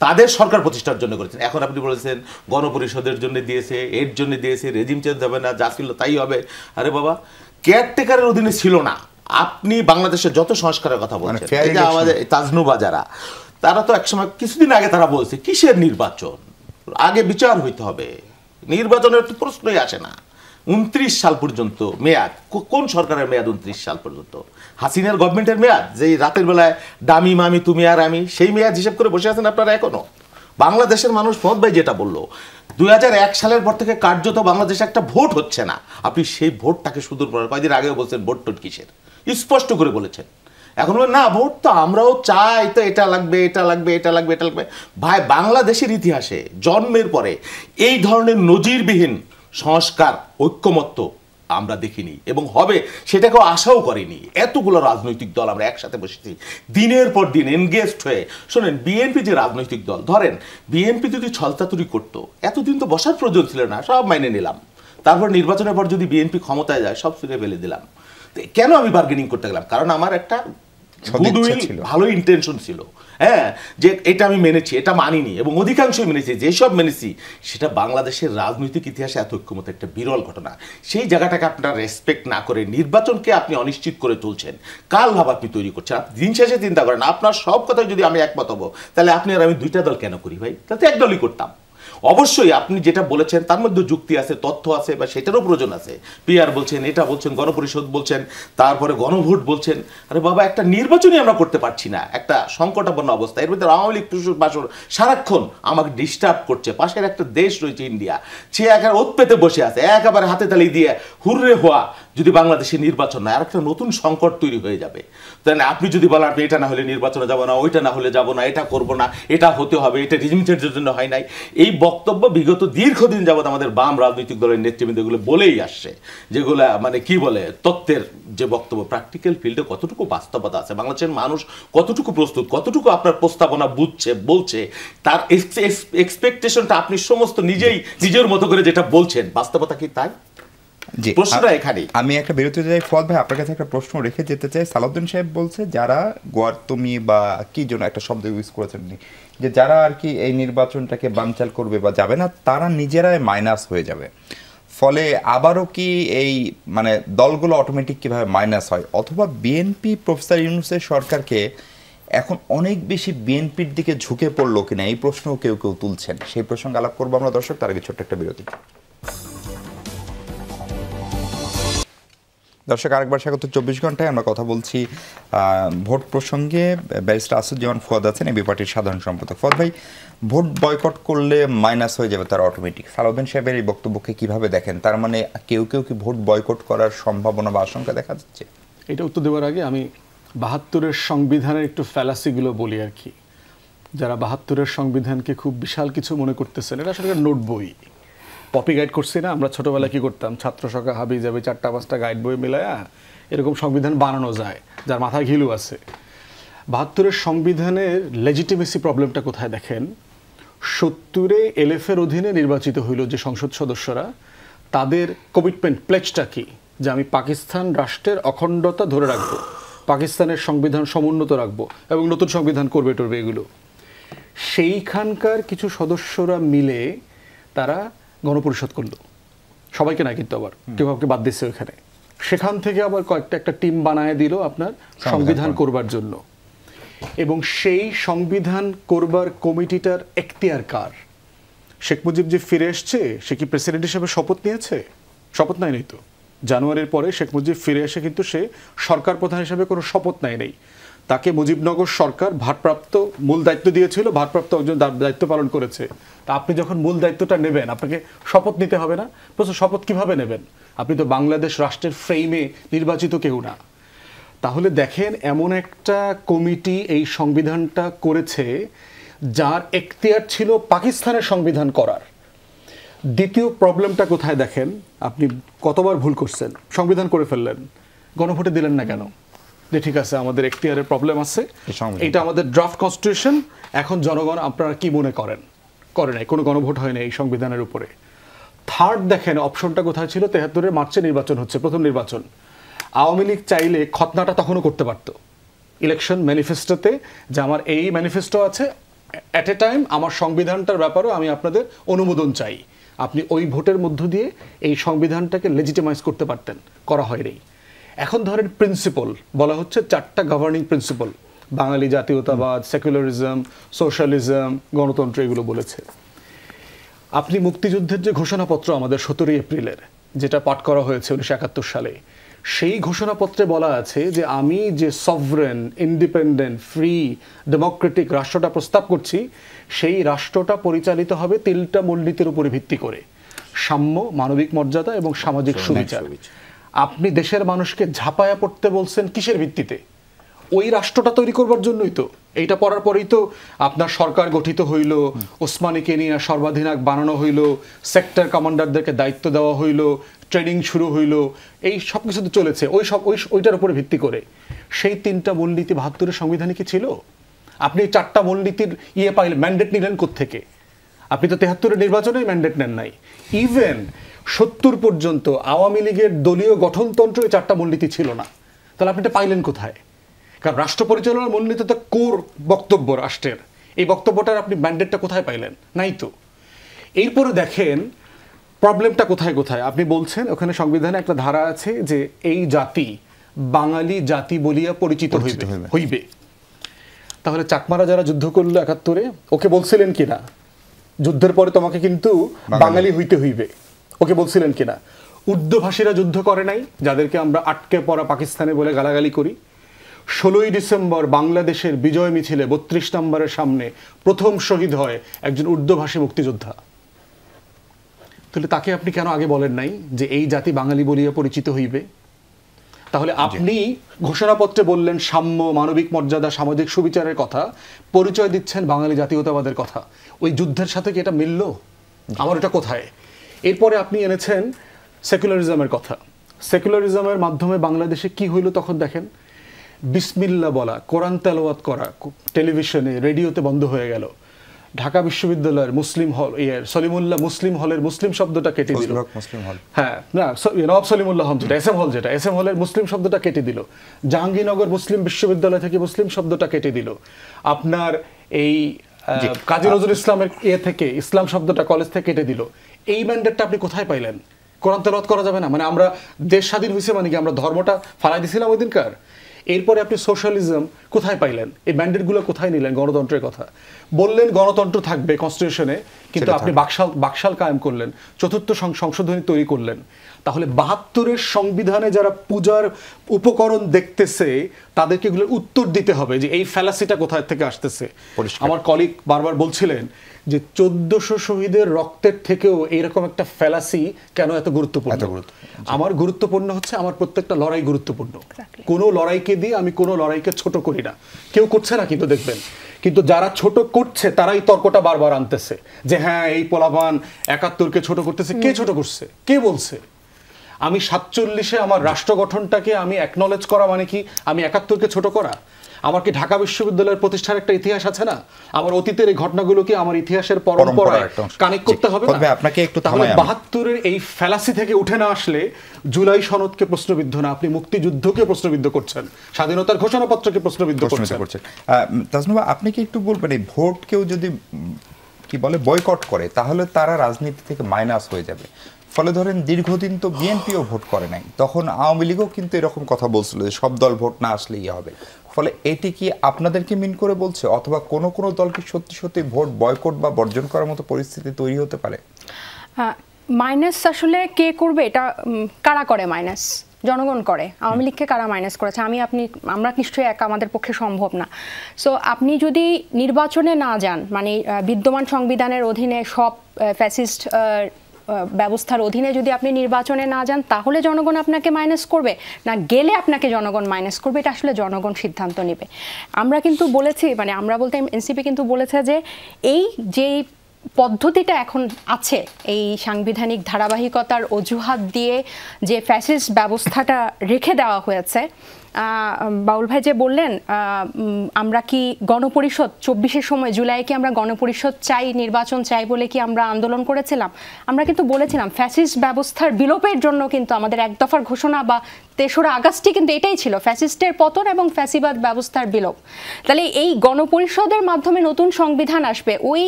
তাদের সরকার প্রতিষ্ঠার জন্য করেছেন। এখন আপনি বলেছেন গণপরিষদের জন্য দিয়েছে, এর জন্য দিয়েছে, রেজিম চেঞ্জ হবে না, যা ছিল তাই হবে। আরে বাবা, কেয়ারটেকারের অধীনে ছিল না। আপনি বাংলাদেশের যত সংস্কারের কথা বলছেন, এই যে আমাদের তাজনুবা যারা, তারা তো একসময় কিছুদিন আগে তারা বলছে কিসের নির্বাচন, আগে বিচার হইতে হবে, নির্বাচনের তো প্রশ্নই আসে না। 29 সাল পর্যন্ত মেয়াদ, কোন সরকারের মেয়াদ 29 সাল পর্যন্ত? হাসিনার গভর্নমেন্টের মেয়াদ, যেই রাতের বেলায় দামি মামি তুমি আর আমি, সেই মেয়াদ হিসেব করে বসে আছেন আপনারা এখনো। বাংলাদেশের মানুষ ফোন ভাই যেটা বললো 2001 সালের পর থেকে কার্যত বাংলাদেশে একটা ভোট হচ্ছে না। আপনি সেই ভোটটাকে সুদূর পরে কয়েকদিন আগেও বলছেন ভোট টোট কিসের, স্পষ্ট করে বলেছেন। এখন না ভোট তো আমরাও চাই, তো এটা লাগবে এটা লাগবে এটা লাগবে এটা লাগবে। ভাই, বাংলাদেশের ইতিহাসে জন্মের পরে এই ধরনের নজিরবিহীন সংস্কার ঐক্যমত্য আমরা দেখিনি এবং হবে সেটাকেও আশাও করিনি। এতগুলো রাজনৈতিক দল আমরা একসাথে বসেছি দিনের পর দিন এনগেজড হয়ে। শোনেন, বিএনপি যে রাজনৈতিক দল, ধরেন বিএনপি যদি ছলচাতুরি করতো এতদিন তো বসার প্রয়োজন ছিল না, সব মাইনে নিলাম। তারপর নির্বাচনের পর যদি বিএনপি ক্ষমতায় যায় সব ছুঁড়ে ফেলে দিলাম। কেন আমি বার্গেনিং করতে গেলাম? কারণ আমার একটা গুডউইল, ভালো ইন্টেনশন ছিল, হ্যাঁ, যে এটা আমি মেনেছি, এটা মানিনি এবং অধিকাংশই মেনেছি। যেসব মেনেছি সেটা বাংলাদেশের রাজনৈতিক ইতিহাসে এত ঐক্যমত একটা বিরল ঘটনা। সেই জায়গাটাকে আপনারা রেসপেক্ট না করে নির্বাচনকে আপনি অনিশ্চিত করে তুলছেন, কাল ভাব আপনি তৈরি করছেন। আপনি দিন শেষে চিন্তা করেন, আপনার সব কথায় যদি আমি একমত হবো, তাহলে আপনি আর আমি দুইটা দল কেন করি ভাই? তাতে এক দলই করতাম। অবশ্যই আপনি যেটা বলেছেন তার মধ্যে যুক্তি আছে, তথ্য আছে, বা সেটারও প্রয়োজন আছে। পিআর বলছেন, এটা বলছেন, গণপরিষদ বলছেন, তারপরে গণভোট বলছেন। আরে বাবা, একটা নির্বাচনই আমরা করতে পারছি না, একটা সংকটাপন্ন অবস্থা। এর মধ্যে আওয়ামী লীগ বাসর সারাক্ষণ আমাকে ডিস্টার্ব করছে। পাশের একটা দেশ রয়েছে ইন্ডিয়া, সে একেবারে ওত পেতে বসে আছে, একেবারে হাতে তালি দিয়ে হুররে হওয়া যদি বাংলাদেশের নির্বাচন না, আর একটা নতুন সংকট তৈরি হয়ে যাবে। তাহলে আপনি যদি বলেন আপনি এটা না হলে নির্বাচনে যাব না, ওইটা না হলে যাব না, এটা করব না, এটা হতে হবে, এটা রেজিম চেঞ্জের জন্য হয় নাই, এই বক্তব্য বিগত দীর্ঘদিন যাবৎ আমাদের বাম রাজনৈতিক দলের নেতৃবৃন্দ এগুলো বলেই আসছে, যেগুলো মানে কি বলে তত্ত্বের যে বক্তব্য, প্র্যাকটিক্যাল ফিল্ডে কতটুকু বাস্তবতা আছে, বাংলাদেশের মানুষ কতটুকু প্রস্তুত, কতটুকু আপনার প্রস্তাবনা বুঝছে, বলছে, তার এক্সপেকটেশনটা আপনি সমস্ত নিজেই নিজের মতো করে যেটা বলছেন, বাস্তবতা কি তাই? প্রশ্নটা এখানে আমি একটা বিরতি যাই। ফল ভাই, আপনার কাছে একটা প্রশ্ন রেখে যেতে চাই। সালাউদ্দিন সাহেব বলছে যারা গোয়ার্তমি বা কি জন্য একটা শব্দ ইউজ করেছেন, যে যারা আর কি এই নির্বাচনটাকে বানচাল করবে বা যাবে না, তারা নিজেরাই মাইনাস হয়ে যাবে। ফলে আবারও কি এই মানে দলগুলো অটোমেটিক কিভাবে মাইনাস হয়, অথবা বিএনপি প্রফেসর ইউনূসের সরকারকে এখন অনেক বেশি বিএনপির দিকে ঝুঁকে পড়লো কিনা, এই প্রশ্নও কেউ কেউ তুলছেন। সেই প্রসঙ্গে আলাপ করবো আমরা দর্শক, তার আগে ছোট্ট একটা বিরতি। দর্শক, আরেকবার স্বাগত 24 ঘন্টায়। আমরা কথা বলছি ভোট প্রসঙ্গে। ব্যারিস্টার আসুজ্জামান ফুয়াদ আছেন, এবি পার্টির সাধারণ সম্পাদক। ফুয়াদ ভাই, ভোট বয়কট করলে মাইনাস হয়ে যাবে তার অটোমেটিক, সালাউদ্দিন সাহেবের এই বক্তব্যকে কিভাবে দেখেন? তার মানে কেউ কেউ কি ভোট বয়কট করার সম্ভাবনা বা আশঙ্কা দেখা যাচ্ছে? এটা উত্তর দেওয়ার আগে আমি 72-এর সংবিধানের একটু ফ্যালাসিগুলো বলি আর কি। যারা 72-এর সংবিধানকে খুব বিশাল কিছু মনে করতেছেন, এটা আসলে নোট বই, পপি গাইড করছি না আমরা ছোটবেলায়, কি করতাম, ছাত্র সখা হাবি যাবে 4-5টা গাইড বই মিলায়া এরকম সংবিধান বানানো যায়, যার মাথায় ঘিলু আছে। 72-এর সংবিধানের লেজিটিমেসি প্রবলেমটা কোথায় দেখেন? 70-এ এলএফের অধীনে নির্বাচিত হইল যে সংসদ সদস্যরা, তাদের কমিটমেন্ট প্লেজটা কি, যে আমি পাকিস্তান রাষ্ট্রের অখণ্ডতা ধরে রাখবো, পাকিস্তানের সংবিধান সমুন্নত রাখবো এবং নতুন সংবিধান করবে টরবে, এগুলো। সেইখানকার কিছু সদস্যরা মিলে তারা গণপরিষদ করলো, সবাইকে না কিন্তু আবার কেউ কাউকে বাদ দিচ্ছে ওইখানে। সেখান থেকে আবার একটা টিম বানায় দিল আপনার সংবিধান করবার জন্য, এবং সেই সংবিধান করবার কমিটিটার এখতিয়ার কার? শেখ মুজিব যে ফিরে এসছে, সে কি প্রেসিডেন্ট হিসেবে শপথ নিয়েছে? শপথ নেয়নি তো। জানুয়ারির পরে শেখ মুজিব ফিরে এসে কিন্তু সে সরকার প্রধান হিসেবে কোনো শপথ নেয়নি। তাকে মুজিবনগর সরকার ভারপ্রাপ্ত মূল দায়িত্ব দিয়েছিল, ভারপ্রাপ্ত একজন দায়িত্ব পালন করেছে। তা আপনি যখন মূল দায়িত্বটা নেবেন, আপনাকে শপথ নিতে হবে না? প্রশ্ন, শপথ কিভাবে নেবেন? আপনি তো বাংলাদেশ রাষ্ট্রের ফ্রেমে নির্বাচিত কেউ না। তাহলে দেখেন, এমন একটা কমিটি এই সংবিধানটা করেছে যার এখতিয়ার ছিল পাকিস্তানের সংবিধান করার। দ্বিতীয় প্রবলেমটা কোথায় দেখেন, আপনি কতবার ভুল করছেন, সংবিধান করে ফেললেন, গণভোটে দিলেন না কেন? যে ঠিক আছে আমাদের এখতিয়ারের প্রবলেম আছে, এটা আমাদের ড্রাফট কনস্টিটিউশন, এখন জনগণ আপনারা কি মনে করেন? করে নাই, কোনো গণভোট হয় না এই সংবিধানের উপরে। থার্ড দেখেন অপশনটা কোথায় ছিল, 73-এর মার্চে নির্বাচন হচ্ছে, প্রথম নির্বাচন। আওয়ামী লীগ চাইলে খতনাটা তখনও করতে পারতো ইলেকশন ম্যানিফেস্টোতে, যে আমার এই ম্যানিফেস্টো আছে, অ্যাট এ টাইম আমার সংবিধানটার ব্যাপারেও আমি আপনাদের অনুমোদন চাই। আপনি ওই ভোটের মধ্য দিয়ে এই সংবিধানটাকে লেজিটিমাইজ করতে পারতেন, করা হয়নি। এখন ধরেন প্রিন্সিপল বলা হচ্ছে, 4টা গভর্নিং প্রিন্সিপল, বাঙালি জাতীয়তাবাদ, সেকুলারিজম, সোশ্যালিজম, গণতন্ত্র, এগুলো বলেছে। আপনি মুক্তিযুদ্ধের যে ঘোষণাপত্র আমাদের 17 এপ্রিলের, যেটা পাঠ করা হয়েছে 1971 সালে, সেই ঘোষণাপত্রে বলা আছে যে আমি যে সভরেন, ইন্ডিপেন্ডেন্ট, ফ্রি, ডেমোক্রেটিক রাষ্ট্রটা প্রস্তাব করছি, সেই রাষ্ট্রটা পরিচালিত হবে 3টা মূলনীতির উপরে ভিত্তি করে: সাম্য, মানবিক মর্যাদা এবং সামাজিক সুবিচার। আপনি দেশের মানুষকে ঝাঁপায়া পড়তে বলছেন কিসের ভিত্তিতে? ওই রাষ্ট্রটা তৈরি করবার জন্যই তো। এইটা পড়ার পরেই তো আপনার সরকার গঠিত হইল, ওসমানীকে নিয়ে সর্বাধিনায়ক বানানো হইল, সেক্টর কমান্ডারদেরকে দায়িত্ব দেওয়া হইল, ট্রেনিং শুরু হইল, এই সব কিছু তো চলেছে ওইটার উপরে ভিত্তি করে। সেই 3টা মূলনীতি 72-এর সংবিধানে কি ছিল? আপনি 4টা মূলনীতির পাইলেন, ম্যান্ডেট নিলেন কোত্থেকে? আপনি তো 73-এর নির্বাচনেই ম্যান্ডেট নেন নাই। ইভেন 70 পর্যন্ত আওয়ামী লীগের দলীয় গঠনতন্ত্র এই 4টা মূলনীতি ছিল না। তাহলে আপনি এটা পাইলেন কোথায়? কারণ রাষ্ট্র পরিচালনার মূলনীতি তো কোর বক্তব্য রাষ্ট্রের, এই বক্তব্যটার আপনি ম্যান্ডেটটা কোথায় পাইলেন? নাই তো। এরপরে দেখেন প্রবলেমটা কোথায় কোথায়। আপনি বলছেন ওখানে সংবিধানে একটা ধারা আছে যে এই জাতি বাঙালি জাতি বলিয়া পরিচিত হইবে। তাহলে চাকমারা যারা যুদ্ধ করলো 71-এ, ওকে বলছিলেন কিনা যুদ্ধের পরে তোমাকে কিন্তু বাঙালি হইতে হইবে? ওকে বলছিলেন কিনা? উর্দুভাষীরা যুদ্ধ করে নাই, যাদেরকে আমরা আটকে পড়া পাকিস্তানে বলে গালাগালি করি? 16ই ডিসেম্বর বাংলাদেশের বিজয় মিছিলে 32 নম্বরের সামনে প্রথম শহীদ হয় একজন উর্দুভাষী মুক্তিযোদ্ধা। তাহলে তাকে আপনি কেন আগে বলেন নাই যে এই জাতি বাঙালি বলিয়া পরিচিত হইবে? তাহলে আপনি ঘোষণাপত্রে বললেন সাম্য, মানবিক মর্যাদা, সামাজিক সুবিচারের কথা, পরিচয় দিচ্ছেন বাঙালি জাতীয়তাবাদের কথা। ওই যুদ্ধের সাথে কি এটা মিলল? আমার এটা কোথায়? এরপরে আপনি এনেছেন সেকুলারিজমের কথা। সেকুলারিজমের মাধ্যমে বাংলাদেশে কি হইল তখন দেখেন, বিসমিল্লাহ বলা, কোরআন তেলাওয়াত করা টেলিভিশনে, রেডিওতে বন্ধ হয়ে গেল। ঢাকা বিশ্ববিদ্যালয়ের মুসলিম হল, সলিমুল্লাহ মুসলিম হলের মুসলিম শব্দটা কেটে দিল। হ্যাঁ, না, নবাব সলিমুল্লাহ হল যেটা, এস এম হলের মুসলিম শব্দটা কেটে দিল। জাহাঙ্গীরনগর মুসলিম বিশ্ববিদ্যালয় থেকে মুসলিম শব্দটা কেটে দিল। আপনার এই কাজী নজরুল ইসলামের থেকে ইসলাম শব্দটা কলেজ থেকে কেটে দিল। এই ম্যান্ডেটটা আপনি কোথায় পাইলেন? কোরআন তেলাওয়াত করা যাবে না? মানে আমরা দেশ স্বাধীন হয়েছে মানে কি আমরা ধর্মটা ফালাই দিছিলাম ওই দিনকার? এরপরে আপনি সোশ্যালিজম কোথায় পাইলেন? এই ম্যান্ডেটগুলো কোথায় নিলেন? গণতন্ত্রের কথা বললেন, গণতন্ত্র থাকবে কনস্টিটিউশনে, কিন্তু আপনি বাকশাল কায়েম করলেন, 4র্থ সংশোধনী তৈরি করলেন। তাহলে 72-এর সংবিধানে যারা পূজার উপকরণ দেখতেছে তাদেরকে এগুলোর উত্তর দিতে হবে যে এই ফ্যালাসিটা কোথায় থেকে আসতেছে। আমার কলিগ বারবার বলছিলেন যে 1400 শহীদের রক্তের থেকেও এইরকম একটা ফ্যালাসি কেন এত গুরুত্বপূর্ণ? আমার গুরুত্বপূর্ণ হচ্ছে আমার প্রত্যেকটা লড়াই গুরুত্বপূর্ণ। কোনো লড়াইকে দিয়ে আমি কোনো লড়াইকে ছোট করি না, কেউ করছে না কিন্তু দেখবেন। কিন্তু যারা ছোট করছে তারাই তর্কটা বারবার আনতেছে যে হ্যাঁ এই পোলাপান 71-কে ছোট করতেছে। কে ছোট করছে? কে বলছে? আমি 47-এ আমার রাষ্ট্র গঠনটাকে আমি অ্যাকনলেজ করা মানে কি আমি 71-কে ছোট করা? আমার কি ঢাকা বিশ্ববিদ্যালয়ের প্রতিষ্ঠার একটা ইতিহাস আছে না? আমার অতীতের এই ঘটনাগুলোকে আমার ইতিহাসের পরম্পরায় কানেক্ট করতে হবে না? আপনাকে একটু তাহলে 72-এর এই ফ্যালাসি থেকে উঠে না আসলে জুলাই সনদকে প্রশ্নবিদ্ধ না, আপনি মুক্তিযুদ্ধকে প্রশ্নবিদ্ধ করছেন, স্বাধীনতার ঘোষণাপত্রকে প্রশ্নবিদ্ধ করছেন। তাজনুবা, আপনি কি একটু বলবেন এই ভোট কেউ যদি কি বলে বয়কট করে তাহলে তারা রাজনীতি থেকে মাইনাস হয়ে যাবে? ফলে ধরেন দীর্ঘদিন তো বিএনপিও ভোট করে নাই, তখন আওয়ামী লীগও কিন্তু এরকম কথা বলছিল যে সব দল ভোট না আসলেই হবে। ফলে এটি কি আপনাদেরকে মিন করে বলছে, অথবা কোনো কোনো দলকে সত্যি সত্যি ভোট বয়কট বা বর্জন করার মতো পরিস্থিতি তৈরি হতে পারে? মাইনাস আসলে কে করবে, এটা কারা করে মাইনাস? জনগণ করে। আওয়ামী লীগকে কারা মাইনাস করেছে? আমরা নিশ্চয়ই একা, আমাদের পক্ষে সম্ভব না। সো আপনি যদি নির্বাচনে না যান, মানে বিদ্যমান সংবিধানের অধীনে সব ফ্যাসিস্ট ব্যবস্থার অধীনে যদি আপনি নির্বাচনে না যান, তাহলে জনগণ আপনাকে মাইনাস করবে, না গেলে আপনাকে জনগণ মাইনাস করবে, এটা আসলে জনগণ সিদ্ধান্ত নেবে। আমরা কিন্তু বলেছি, মানে আমরা বলতে এনসিপি কিন্তু বলেছে যে এই যে পদ্ধতিটা এখন আছে, এই সাংবিধানিক ধারাবাহিকতার অজুহাত দিয়ে যে ফ্যাসিস্ট ব্যবস্থাটা রেখে দেওয়া হয়েছে, বাউল ভাই যে বললেন আমরা কি গণপরিষদ 24-এর সময় জুলাই কি আমরা গণপরিষদ চাই, নির্বাচন চাই বলে কি আমরা আন্দোলন করেছিলাম? আমরা কিন্তু বলেছিলাম ফ্যাসিস্ট ব্যবস্থার বিলোপের জন্য কিন্তু আমাদের এক দফার ঘোষণা বা 3রা আগস্টই কিন্তু এটাই ছিল, ফ্যাসিস্টের পতন এবং ফ্যাসিবাদ ব্যবস্থার বিলোপ। তাহলে এই গণপরিষদের মাধ্যমে নতুন সংবিধান আসবে, ওই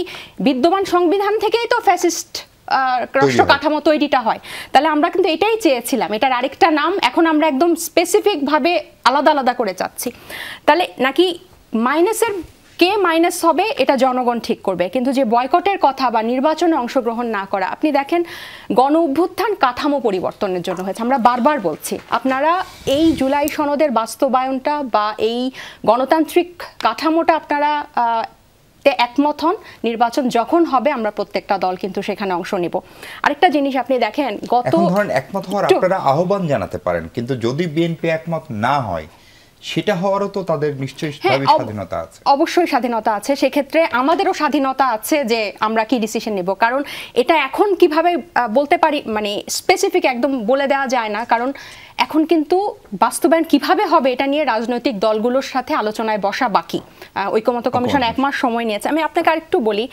বিদ্যমান সংবিধান থেকেই তো ফ্যাসিস্ট রাষ্ট্র কাঠামো তৈরিটা হয়। তাহলে আমরা কিন্তু এটাই চেয়েছিলাম, এটার আরেকটা নাম এখন আমরা একদম স্পেসিফিক ভাবে আলাদা আলাদা করে চাচ্ছি। তাহলে নাকি মাইনাসের কে মাইনাস হবে এটা জনগণ ঠিক করবে, কিন্তু যে বয়কটের কথা বা নির্বাচনে অংশগ্রহণ না করা, আপনি দেখেন গণ অভ্যুত্থান কাঠামো পরিবর্তনের জন্য হয়েছে। আমরা বারবার বলছি আপনারা এই জুলাই সনদের বাস্তবায়নটা বা এই গণতান্ত্রিক কাঠামোটা আপনারা একমত হন, নির্বাচন যখন হবে আমরা প্রত্যেকটা দল কিন্তু সেখানে অংশ নিব। আরেকটা জিনিস আপনি দেখেন, গত ধরেন একমত হওয়ার আপনারা আহ্বান জানাতে পারেন, কিন্তু যদি বিএনপি একমত না হয় সেটা হওয়ারও তো তাদের নিশ্চয়ই স্বাধীনতা আছে। অবশ্যই স্বাধীনতা আছে, সেক্ষেত্রে আমাদেরও স্বাধীনতা আছে যে আমরা কি ডিসিশন নিব। কারণ এটা এখন কিভাবে বলতে পারি, মানে স্পেসিফিক একদম বলে দেওয়া যায় না, কারণ এখন কিন্তু বাস্তবায়ন কিভাবে হবে এটা নিয়ে রাজনৈতিক দলগুলোর সাথে আলোচনায় বসা বাকি। ঐকমত্য কমিশন 1 মাস সময় নিয়েছে। আমি আপনাকে আরেকটু বলি,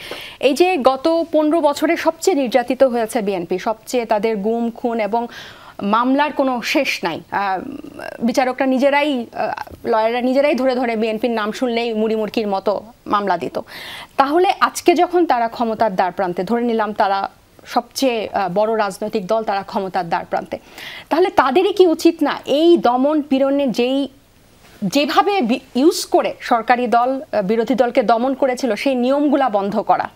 এই যে গত 15 বছরে সবচেয়ে নির্যাতিত হয়েছে বিএনপি, সবচেয়ে তাদের গুম খুন এবং মামলার কোনো শেষ নাই। বিচারকরা নিজেরাই, লয়াররা নিজেরাই ধরে ধরে বিএনপির নাম শুনলেই মুড়ি মুড়কির মতো মামলা দিত। তাহলে আজকে যখন তারা ক্ষমতার দ্বার প্রান্তে, ধরে নিলাম তারা সবচেয়ে বড় রাজনৈতিক দল, তারা ক্ষমতার দ্বার প্রান্তে, তাহলে তাদেরই কি উচিত না এই দমন পীড়নের যেভাবে ইউজ করে সরকারি দল বিরোধী দলকে দমন করেছিল সেই নিয়মগুলা বন্ধ করা?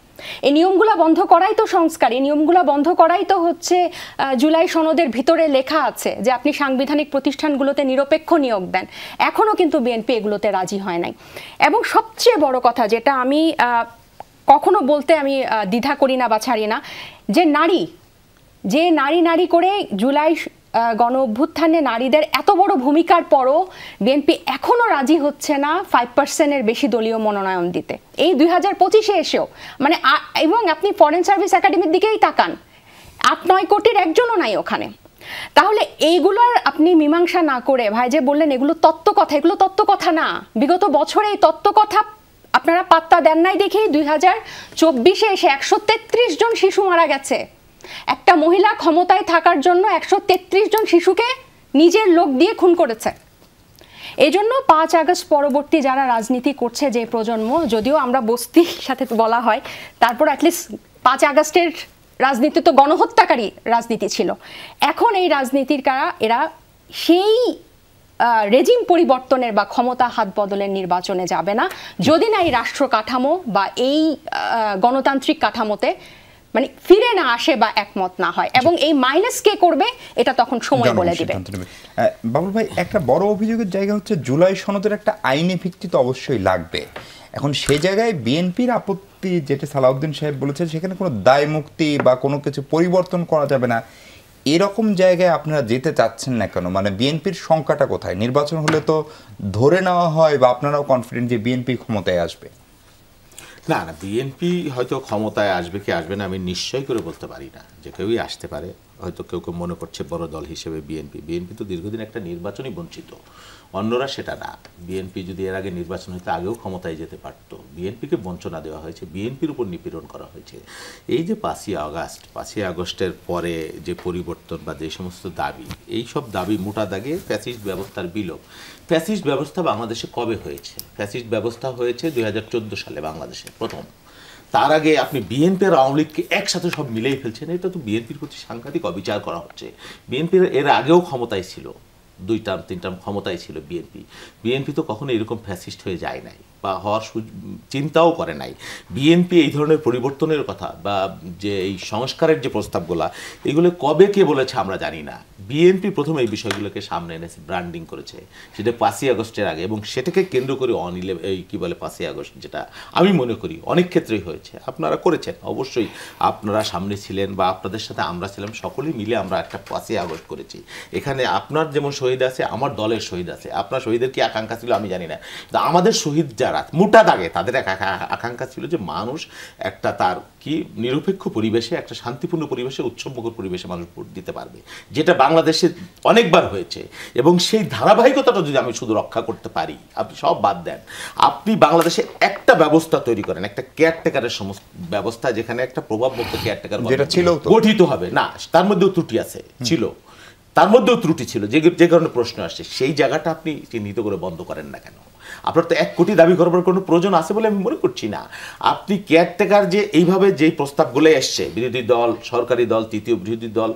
এই নিয়মগুলা বন্ধ করাই তো সংস্কার, এই নিয়মগুলা বন্ধ করাই তো হচ্ছে জুলাই সনদের ভিতরে লেখা আছে যে আপনি সাংবিধানিক প্রতিষ্ঠানগুলোতে নিরপেক্ষ নিয়োগ দেন। এখনও কিন্তু বিএনপি এগুলোতে রাজি হয় নাই। এবং সবচেয়ে বড় কথা যেটা আমি কখনো বলতে আমি দ্বিধা করি না বা ছাড়ি না, যে নারী করে জুলাই গণ অভ্যুত্থানে নারীদের এত বড় ভূমিকার পরও বিএনপি এখনো রাজি হচ্ছে না 5%-এর বেশি দলীয় মনোনয়ন দিতে, এই 2025-এ এসেও। মানে এবং আপনি ফরেন সার্ভিস একাডেমির দিকেই তাকান, 8-9 কোটির একজনও নাই ওখানে। তাহলে এইগুলোর আপনি মীমাংসা না করে, ভাই যে বললেন এগুলো তত্ত্বকথা, এগুলো তত্ত্বকথা না। বিগত বছরে এই তত্ত্বকথা আপনারা পাত্তা দেন নাই দেখেই 2024-এ এসে 133 জন শিশু মারা গেছে। একটা মহিলা ক্ষমতায় থাকার জন্য 133 জন শিশুকে নিজের লোক দিয়ে খুন করেছে। এই জন্য 5 আগস্ট পরবর্তী যারা রাজনীতি করছে যে প্রজন্ম, যদিও আমরা বস্তির সাথে বলা হয়, তারপর অ্যাটলিস্ট 5 আগস্টের রাজনীতি তো গণহত্যাকারী রাজনীতি ছিল। এখন এই রাজনীতির এরা সেই রেজিম পরিবর্তনের বা ক্ষমতা হাত বদলের নির্বাচনে যাবে না, যদি না এই রাষ্ট্র কাঠামো বা এই গণতান্ত্রিক কাঠামোতে মানে ফিরে না আসে বা একমত না হয়। এবং এই মাইনাস কে করবে এটা তখন সময় বলে দিবে। বাবুল ভাই, একটা বড় অভিযোগের জায়গা হচ্ছে জুলাই সনদের একটা আইনি ভিত্তি তো অবশ্যই লাগবে। এখন সেই জায়গায় বিএনপির আপত্তি, যেটা সালাউদ্দিন সাহেব বলেছেন, সেখানে কোনো দায় মুক্তি বা কোনো কিছু পরিবর্তন করা যাবে না, এরকম জায়গায় আপনারা যেতে চাচ্ছেন না কেন? মানে বিএনপির সংখ্যাটা কোথায়? নির্বাচন হলে তো ধরে নেওয়া হয় বা আপনারাও কনফিডেন্ট যে বিএনপি ক্ষমতায় আসবে। না, বিএনপি হয়তো ক্ষমতায় আসবে কি আসবে না আমি নিশ্চয় করে বলতে পারি না, যে কেউই আসতে পারে। হয়তো কেউ কেউ মনে করছে বড় দল হিসেবে বিএনপি তো দীর্ঘদিন একটা নির্বাচনই বঞ্চিত, অন্যরা সেটা না। বিএনপি যদি এর আগে নির্বাচন হইতে আগেও ক্ষমতায় যেতে পারতো। বিএনপিকে বঞ্চনা দেওয়া হয়েছে, বিএনপির উপর নিপীড়ন করা হয়েছে। এই যে 5ই আগস্টের পরে যে পরিবর্তন বা যে সমস্ত দাবি, এই সব দাবি মোটা দাগে ফ্যাসিস্ট ব্যবস্থার বিলোপ। ফ্যাসিস্ট ব্যবস্থা বাংলাদেশে কবে হয়েছে? ফ্যাসিস্ট ব্যবস্থা হয়েছে 2014 সালে বাংলাদেশে প্রথম। তার আগে আপনি বিএনপি আর আওয়ামী লীগকে একসাথে সব মিলেই ফেলছেন, এটা তো বিএনপির প্রতি সাংঘাতিক অবিচার করা হচ্ছে। বিএনপির এর আগেও ক্ষমতায় ছিল, 2 টার্ম 3 টার্ম ক্ষমতায় ছিল বিএনপি তো কখনো এরকম ফ্যাসিস্ট হয়ে যায় নাই বা হওয়ার চিন্তাও করে নাই। বিএনপি এই ধরনের পরিবর্তনের কথা বা যে এই সংস্কারের যে প্রস্তাবগুলো, এগুলো কবে কে বলেছে আমরা জানি না। বিএনপি প্রথম এই বিষয়গুলোকে সামনে এনেছে, ব্র্যান্ডিং করেছে, সেটা 5ই আগস্টের আগে, এবং সেটাকে কেন্দ্র করে এই কি বলে 5ই আগস্ট, যেটা আমি মনে করি অনেক ক্ষেত্রেই হয়েছে। আপনারা করেছেন অবশ্যই, আপনারা সামনে ছিলেন বা আপনাদের সাথে আমরা ছিলাম, সকলেই মিলে আমরা একটা 5ই আগস্ট করেছি। এখানে আপনার যেমন শহীদ আছে, আমার দলের শহীদ আছে। আপনার শহীদের কি আকাঙ্ক্ষা ছিল আমি জানি না, কিন্তু আমাদের শহীদ যারা মোটা দাগে তাদের আকাঙ্ক্ষা ছিল যে মানুষ একটা তার কি নিরপেক্ষ পরিবেশে, একটা শান্তিপূর্ণ পরিবেশে, উৎসবমুখর পরিবেশে মানুষ ভোট দিতে পারবে, যেটা বাংলাদেশে অনেকবার হয়েছে। এবং সেই ধারাবাহিকতাটা যদি আমি শুধু রক্ষা করতে পারি, আপনি সব বাদ দেন, আপনি বাংলাদেশে একটা ব্যবস্থা তৈরি করেন, একটা কেয়ারটেকারের সমস্ত ব্যবস্থা, যেখানে একটা প্রভাবমুক্ত কেয়ারটেকার গঠিত হবে না, তার মধ্যেও ত্রুটি আছে, ছিল তার মধ্যেও ত্রুটি ছিল, যে কারণে প্রশ্ন আসছে, সেই জায়গাটা আপনি চিহ্নিত করে বন্ধ করেন না কেন? আপনার তো 1 কোটি দাবি করবার কোনো প্রয়োজন আছে বলে আমি মনে করছি না। আপনি কেয়ারটেকার যে এইভাবে যেই প্রস্তাবগুলো এসছে, বিরোধী দল, সরকারি দল, তৃতীয় বিরোধী দল,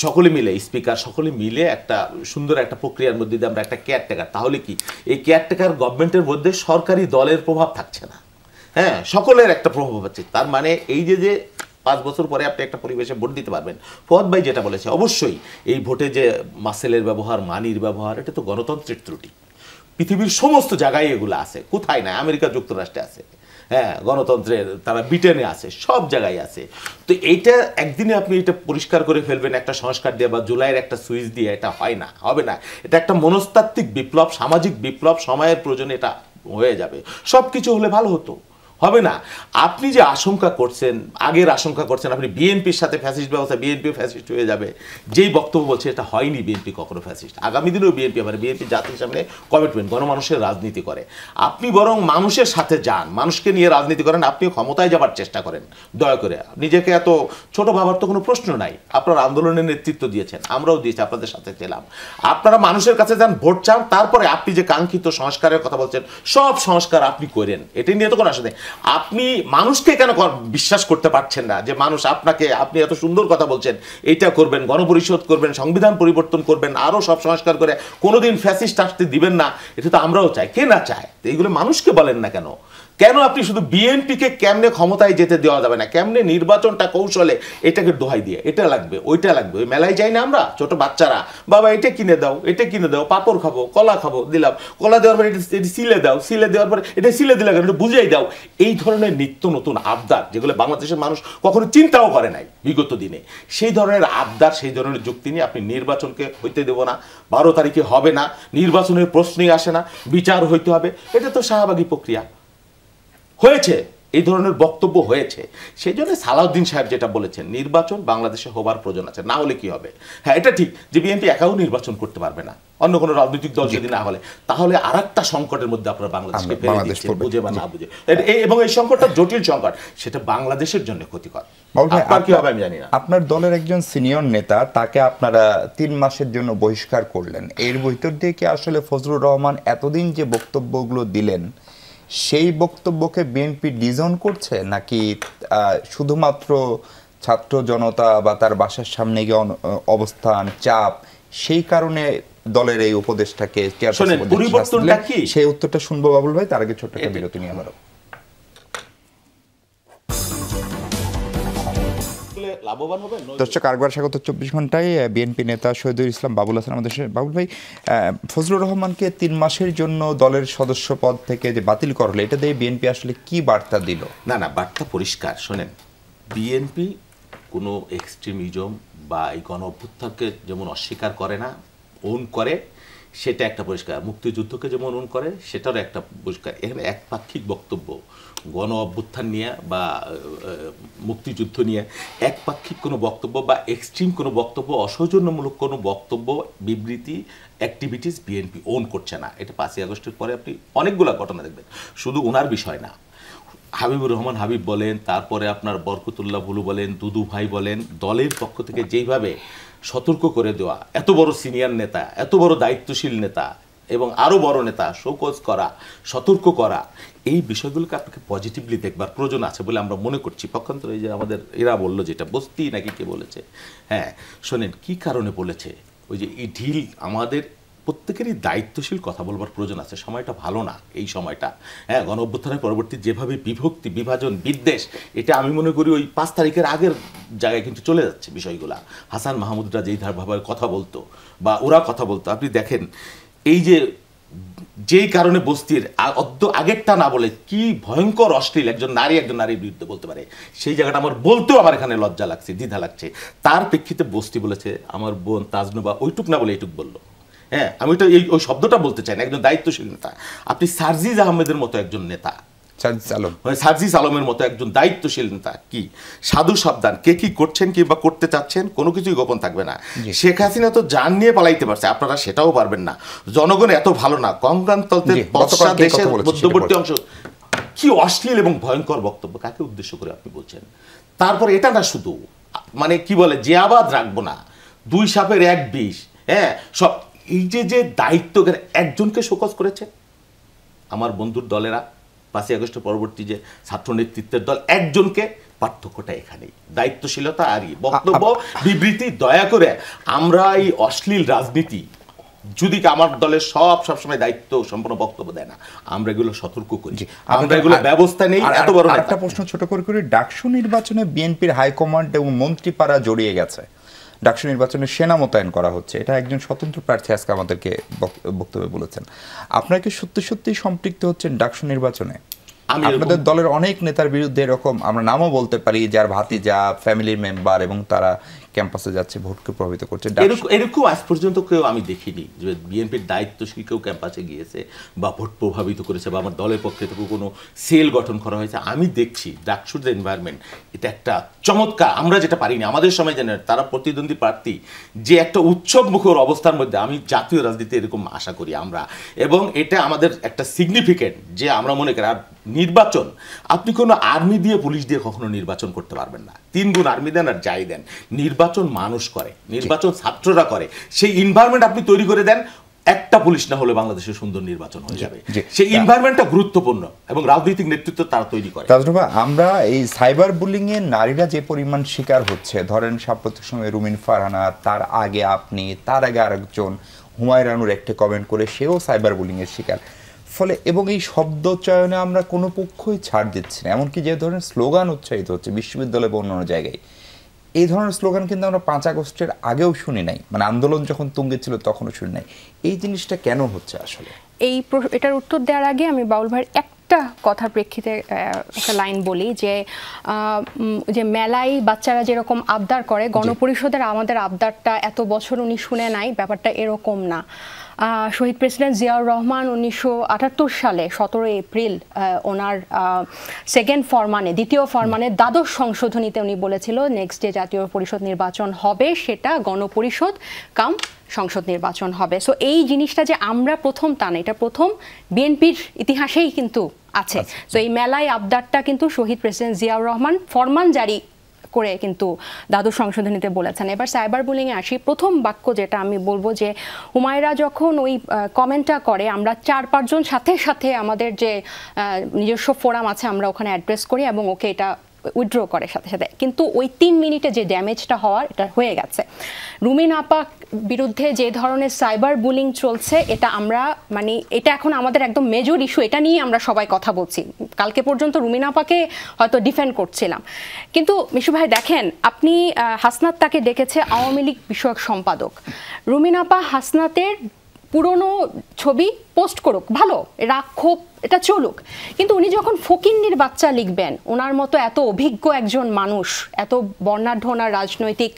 সকলে মিলে, স্পিকার সকলে মিলে একটা সুন্দর একটা প্রক্রিয়ার মধ্যে দিয়ে আমরা একটা কেয়ারটেকার, তাহলে কি এই কেয়ারটেকার গভর্নমেন্টের মধ্যে সরকারি দলের প্রভাব থাকছে না, হ্যাঁ, সকলের একটা প্রভাব আছে। তার মানে এই যে 5 বছর পরে আপনি একটা পরিবেশে ভোট দিতে পারবেন। ফুয়াদ ভাই যেটা বলেছে, অবশ্যই এই ভোটে যে মাসেলের ব্যবহার, মানির ব্যবহার, এটা তো গণতন্ত্রের ত্রুটি। পৃথিবীর সমস্ত জায়গায় এগুলো আছে, কোথায় না, আমেরিকা যুক্তরাষ্ট্রে আছে, হ্যাঁ, গণতন্ত্রের তারা ব্রিটেনে আছে, সব জায়গায় আছে। তো এইটা একদিনে আপনি এটা পরিষ্কার করে ফেলবেন একটা সংস্কার দিয়ে বা জুলাইয়ের একটা সুইচ দিয়ে, এটা হয় না, হবে না। এটা একটা মনস্তাত্ত্বিক বিপ্লব, সামাজিক বিপ্লব, সময়ের প্রয়োজনে এটা হয়ে যাবে। সব কিছু হলে ভালো হতো, হবে না। আপনি যে আশঙ্কা করছেন, আগের আশঙ্কা করছেন আপনি বিএনপির সাথে ফ্যাসিস্ট ব্যবস্থা, বিএনপি ফ্যাসিস্ট হয়ে যাবে, যেই বক্তব্য বলছে, এটা হয়নি। বিএনপি কখনো ফ্যাসিস্ট, আগামী দিনেও বিএনপি হবে। বিএনপি জাতির সামনে কমিটমেন্ট, গণমানুষের রাজনীতি করে। আপনি বরং মানুষের সাথে যান, মানুষকে নিয়ে রাজনীতি করেন, আপনি ক্ষমতায় যাবার চেষ্টা করেন। দয়া করে নিজেকে এত ছোট ভাবার তো কোনো প্রশ্ন নাই। আপনারা আন্দোলনের নেতৃত্ব দিয়েছেন, আমরাও দিয়েছি, আপনাদের সাথে ছিলাম। আপনারা মানুষের কাছে যান, ভোট চান, তারপরে আপনি যে কাঙ্ক্ষিত সংস্কারের কথা বলছেন, সব সংস্কার আপনি করেন, এটাই নিয়ে তো কোনো আসে। আপনি মানুষকে কেন বিশ্বাস করতে পারছেন না যে মানুষ আপনাকে, আপনি এত সুন্দর কথা বলছেন, এইটা করবেন, গণপরিষদ করবেন, সংবিধান পরিবর্তন করবেন, আরো সব সংস্কার করে কোনোদিন ফ্যাসিস্ট আসতে দিবেন না, এটা তো আমরাও চাই, কে না চায়? তো এইগুলো মানুষকে বলেন না কেন? কেন আপনি শুধু বিএনপিকে কেমনে ক্ষমতায় যেতে দেওয়া যাবে না, কেমনে নির্বাচনটা কৌশলে, এটাকে দোহাই দিয়ে এটা লাগবে ওইটা লাগবে। ওই মেলায় যাই না আমরা, ছোট বাচ্চারা, বাবা এটা কিনে দাও, এটা কিনে দাও, পাপড় খাবো, কলা খাবো, দিলাম, কলা দেওয়ার পরে এটা সিলে দাও, সিলে দেওয়ার পরে এটা সিলে দিলে কেন, এটা বুঝাই দাও। এই ধরনের নিত্য নতুন আবদার, যেগুলো বাংলাদেশের মানুষ কখনো চিন্তাও করে নাই বিগত দিনে, সেই ধরনের আবদার, সেই ধরনের যুক্তি নিয়ে আপনি নির্বাচনকে হইতে দেব না, 12 তারিখে হবে না, নির্বাচনের প্রশ্নই আসে না, বিচার হইতে হবে, এটা তো শাহবাগী প্রক্রিয়া হয়েছে, এই ধরনের বক্তব্য হয়েছে। সেই জন্য সালাউদ্দিন সাহেব যেটা বলেছেন, নির্বাচন বাংলাদেশে হবার প্রয়োজন আছে, না হলে কি হবে? হ্যাঁ, এটা ঠিক যে বিএনপি একাও নির্বাচন করতে পারবে না, অন্য কোনো রাজনৈতিক দল যদি না হলে, তাহলে আরেকটা সংকটের মধ্যে আপনারা বাংলাদেশকে ফেলে দিচ্ছেন, বুঝে বা না বুঝে। এবং এই সংকটটা জটিল সংকট, সেটা বাংলাদেশের জন্য ক্ষতিকর। আপনার কি হবে আমি জানি না। আপনার দলের একজন সিনিয়র নেতা, তাকে আপনারা 3 মাসের জন্য বহিষ্কার করলেন। এর ভিতর দিয়ে কি আসলে ফজলুর রহমান এতদিন যে বক্তব্যগুলো দিলেন, সেই বক্তব্যকে বিএনপি ডিজন করছে, নাকি শুধুমাত্র ছাত্র জনতা বা তার বাসার সামনে গিয়ে অবস্থান, চাপ, সেই কারণে দলের এই উপদেশটাকে পরিবর্তনটা কি? সেই উত্তরটা শুনবো বাবুল ভাই, তার আগে ছোট্ট একটা বিরতি নিয়ে আবারও। দর্শক, আরেকবার স্বাগত 24 ঘন্টায়। বিএনপি নেতা শহীদুল ইসলাম বাবুল হাসান আমাদের সাথে। বাবুল ভাই, ফজলুর রহমানকে 3 মাসের জন্য দলের সদস্য পদ থেকে যে বাতিল করলো, এটা দিয়ে বিএনপি আসলে কি বার্তা দিল? না, বার্তা পরিষ্কার। শোনেন, বিএনপি কোনো এক্সট্রিমিজম বা এই গণ অভ্যুত্থানকে যেমন অস্বীকার করে না, ওন করে, সেটা একটা পরিষ্কার। মুক্তিযুদ্ধকে যেমন ওন করে, সেটারও একটা পরিষ্কার। এখানে একপাক্ষিক বক্তব্য গণ অভ্যুত্থান নিয়ে বা মুক্তিযুদ্ধ নিয়ে একপাক্ষিক কোনো বক্তব্য বা এক্সট্রিম কোনো বক্তব্য, অসৌজন্যমূলক কোনো বক্তব্য, বিবৃতি, অ্যাক্টিভিটিস বিএনপি ওন করছে না। এটা 5ই আগস্টের পরে আপনি অনেকগুলো ঘটনা দেখবেন, শুধু ওনার বিষয় না। হাবিবুর রহমান হাবিব বলেন, তারপরে আপনার বরকতুল্লাহ ভুলু বলেন, দুদু ভাই বলেন, দলের পক্ষ থেকে যেইভাবে সতর্ক করে দেওয়া, এত বড় সিনিয়র নেতা, এত বড় দায়িত্বশীল নেতা, এবং আরো বড় নেতা শোকজ করা, সতর্ক করা, এই বিষয়গুলোকে আপনাকে পজিটিভলি দেখবার প্রয়োজন আছে বলে আমরা মনে করছি। পক্ষান্তরে এই যে আমাদের এরা বললো যেটা বস্তি নাকি কে বলেছে, হ্যাঁ শোনেন কি কারণে বলেছে, ওই যে এই ঢিল, আমাদের প্রত্যেকেরই দায়িত্বশীল কথা বলবার প্রয়োজন আছে। সময়টা ভালো না এই সময়টা, হ্যাঁ গণ অভ্যুত্থানের পরবর্তী যেভাবে বিভক্তি, বিভাজন, বিদ্বেষ, এটা আমি মনে করি ওই 5 তারিখের আগের জায়গায় কিন্তু চলে যাচ্ছে বিষয়গুলা। হাসান মাহমুদরা যেই ধারভাবে কথা বলতো বা ওরা কথা বলতো, আপনি দেখেন এই যে যেই কারণে বস্তির আগেরটা না বলে কি ভয়ঙ্কর অশ্লীল একজন নারীর বিরুদ্ধে বলতে পারে, সেই জায়গাটা আমার বলতেও আমার এখানে লজ্জা লাগছে, দ্বিধা লাগছে। তার প্রেক্ষিতে বস্তি বলেছে আমার বোন তাজনুবা ওইটুক না বলে এইটুক বললো। হ্যাঁ আমি ওই শব্দটা বলতে চাই না, একজন দায়িত্বশীল নেতা। আপনি সার্জিজ আহমেদের মতো একজন নেতা, সার্জিস আলমের মতো একজন দায়িত্বশীল নেতা কি সাধু সাবধান, কে কি করছেন কিংবা করতে চাচ্ছেন কোনো কিছুই গোপন থাকবে না। শেখ হাসিনা তো জান নিয়ে পালাইতে পারছে, আপনারা সেটাও পারবেন না। জনগণ এত ভালো না, কংগ্রান্তলের দেশের মধ্যবর্তী অংশ, কি অশ্লীল এবং ভয়ঙ্কর বক্তব্য, কাকে উদ্দেশ্য করে আপনি বলছেন? তারপর এটা না শুধু মানে কি বলে যে আবাদ রাখবো না, 2 সাপের 1 বিষ, হ্যাঁ সব এই যে দায়িত্ব একজনকে শোকজ করেছে আমার বন্ধুর দলেরা, 5ই আগস্টের পরবর্তী যে ছাত্র নেতৃত্বের দল, একজনকে, পার্থক্যটা এখানেই দায়িত্বশীলতা আর বক্তব্য বিবৃতি। দয়া করে আমরা এই অশ্লীল রাজনীতি, যদি আমার দলের সবসময় দায়িত্ব সম্পন্ন বক্তব্য দেয় না, আমরা এগুলো সতর্ক করি, আমরা এগুলো ব্যবস্থা নেই। এত বড় একটা প্রশ্ন ছোট করে, ডাকসু নির্বাচনে বিএনপির হাইকমান্ড এবং মন্ত্রীপাড়া জড়িয়ে গেছে, ডাকসু নির্বাচনে সেনা মোতায়েন করা হচ্ছে, এটা একজন স্বতন্ত্র প্রার্থী আজকে আমাদেরকে বক্তব্যে বলেছেন। আপনারা কি সত্যি সম্পৃক্ত হচ্ছেন ডাকসু নির্বাচনে? আপনাদের দলের অনেক নেতার বিরুদ্ধে এরকম, আমরা নামও বলতে পারি, যার ভাতিজা, ফ্যামিলির মেম্বার এবং তারা ক্যাম্পাসে যাচ্ছে, ভোটকে প্রভাবিত করছে, এরকম আজ পর্যন্ত কেউ আমি দেখিনি যে বিএনপির দায়িত্বশীল কেউ ক্যাম্পাসে গিয়েছে বা ভোট প্রভাবিত করেছে বা আমার দলের পক্ষে থেকে কোনো সেল গঠন করা হয়েছে। আমি দেখছি ডাকসুর যে এনভায়রনমেন্ট, এটা একটা চমৎকার। আমরা যেটা পারিনি আমাদের সময় জানেন, তারা প্রতিদ্বন্দ্বী প্রার্থী যে একটা উৎসব মুখর অবস্থার মধ্যে, আমি জাতীয় রাজনীতি এরকম আশা করি আমরা, এবং এটা আমাদের একটা সিগনিফিকেন্ট যে আমরা মনে করি। আর নির্বাচন আপনি কোনো আর্মি দিয়ে পুলিশ দিয়ে কখনো নির্বাচন করতে পারবেন না। 3 গুণ আর্মি দেন আর যাই দেন, নির্বাচন মানুষ করে, নির্বাচন ছাত্ররা করে। সেই এনভায়রনমেন্ট আপনি তৈরি করে দেন, একটা পুলিশ না হলে বাংলাদেশের সুন্দর নির্বাচন হয়ে যাবে। সেই এনভায়রনমেন্টটা গুরুত্বপূর্ণ এবং রাজনৈতিক নেতৃত্ব তারা তৈরি করে। তাজরুবা, আমরা এই সাইবার বুলিং এ নারীরা যে পরিমাণ শিকার হচ্ছে, ধরেন সাম্প্রতিক সময়ে রুমিন ফারহানা, তার আগে আপনি, তার আগে আরেকজন হুমায়রানুর একটা কমেন্ট করে সেও সাইবার বুলিং এর শিকার। ফলে এবং এই শব্দ চয়নে আমরা কোনো পক্ষই ছাড় দিচ্ছি না, এমনকি যে ধরনের স্লোগান উচ্চারিত হচ্ছে বিশ্ববিদ্যালয় বা অন্যান্য জায়গায়, এই ধরনের স্লোগান কিন্তু আমরা 5 আগস্টের আগেও শুনি নাই, মানে আন্দোলন যখন তুঙ্গে ছিল তখনও শুনি নাই। এই জিনিসটা কেন হচ্ছে আসলে? এটার উত্তর দেওয়ার আগে আমি বাউল ভাইয়ের একটা কথার প্রেক্ষিতে একটা লাইন বলি, যে মেলায় বাচ্চারা যেরকম আবদার করে, গণপরিষদের আমাদের আবদারটা এত বছর উনি শুনে নাই, ব্যাপারটা এরকম না। শহীদ প্রেসিডেন্ট জিয়াউর রহমান 1978 সালে 17 এপ্রিল ওনার দ্বিতীয় ফরমানে 12শ সংশোধনীতে উনি বলেছিল নেক্সট যে জাতীয় পরিষদ নির্বাচন হবে সেটা গণপরিষদ কাম সংসদ নির্বাচন হবে। সো এই জিনিসটা যে আমরা প্রথম তা না, এটা প্রথম বিএনপির ইতিহাসেই কিন্তু আছে। সো এই মেলায় আবদারটা কিন্তু শহীদ প্রেসিডেন্ট জিয়াউর রহমান ফরমান জারি করে কিন্তু 12শ সংশোধনীতে বলেছেন। এবার সাইবার বুলিং এ আসি। প্রথম বাক্য যেটা আমি বলবো, যে হুমায়রা যখন ওই কমেন্টটা করে, আমরা 4-5 জন সাথে আমাদের যে নিজস্ব ফোরাম আছে আমরা ওখানে অ্যাড্রেস করি এবং ওকে এটা উইথড্র করে সাথে, কিন্তু ওই 3 মিনিটে যে ড্যামেজটা হওয়ার এটা হয়ে গেছে। রুমিন আপা বিরুদ্ধে যে ধরনের সাইবার বুলিং চলছে, এটা আমরা মানে এটা এখন আমাদের একদম মেজর ইস্যু, এটা নিয়ে আমরা সবাই কথা বলছি। কালকে পর্যন্ত রুমিন আপাকে হয়তো ডিফেন্ড করছিলাম, কিন্তু মিশু ভাই দেখেন, আপনি হাসনাত তাকে ডেকেছে আওয়ামী লীগ বিষয়ক সম্পাদক। রুমিন আপা হাসনাতের পুরনো ছবি পোস্ট করুক, ভালো, রাক্ষোভ এটা চলুক, কিন্তু উনি যখন ফকিন্নির বাচ্চা লিখবেন, ওনার মতো এত অভিজ্ঞ একজন মানুষ, এত বর্ণাঢ্য ওনার রাজনৈতিক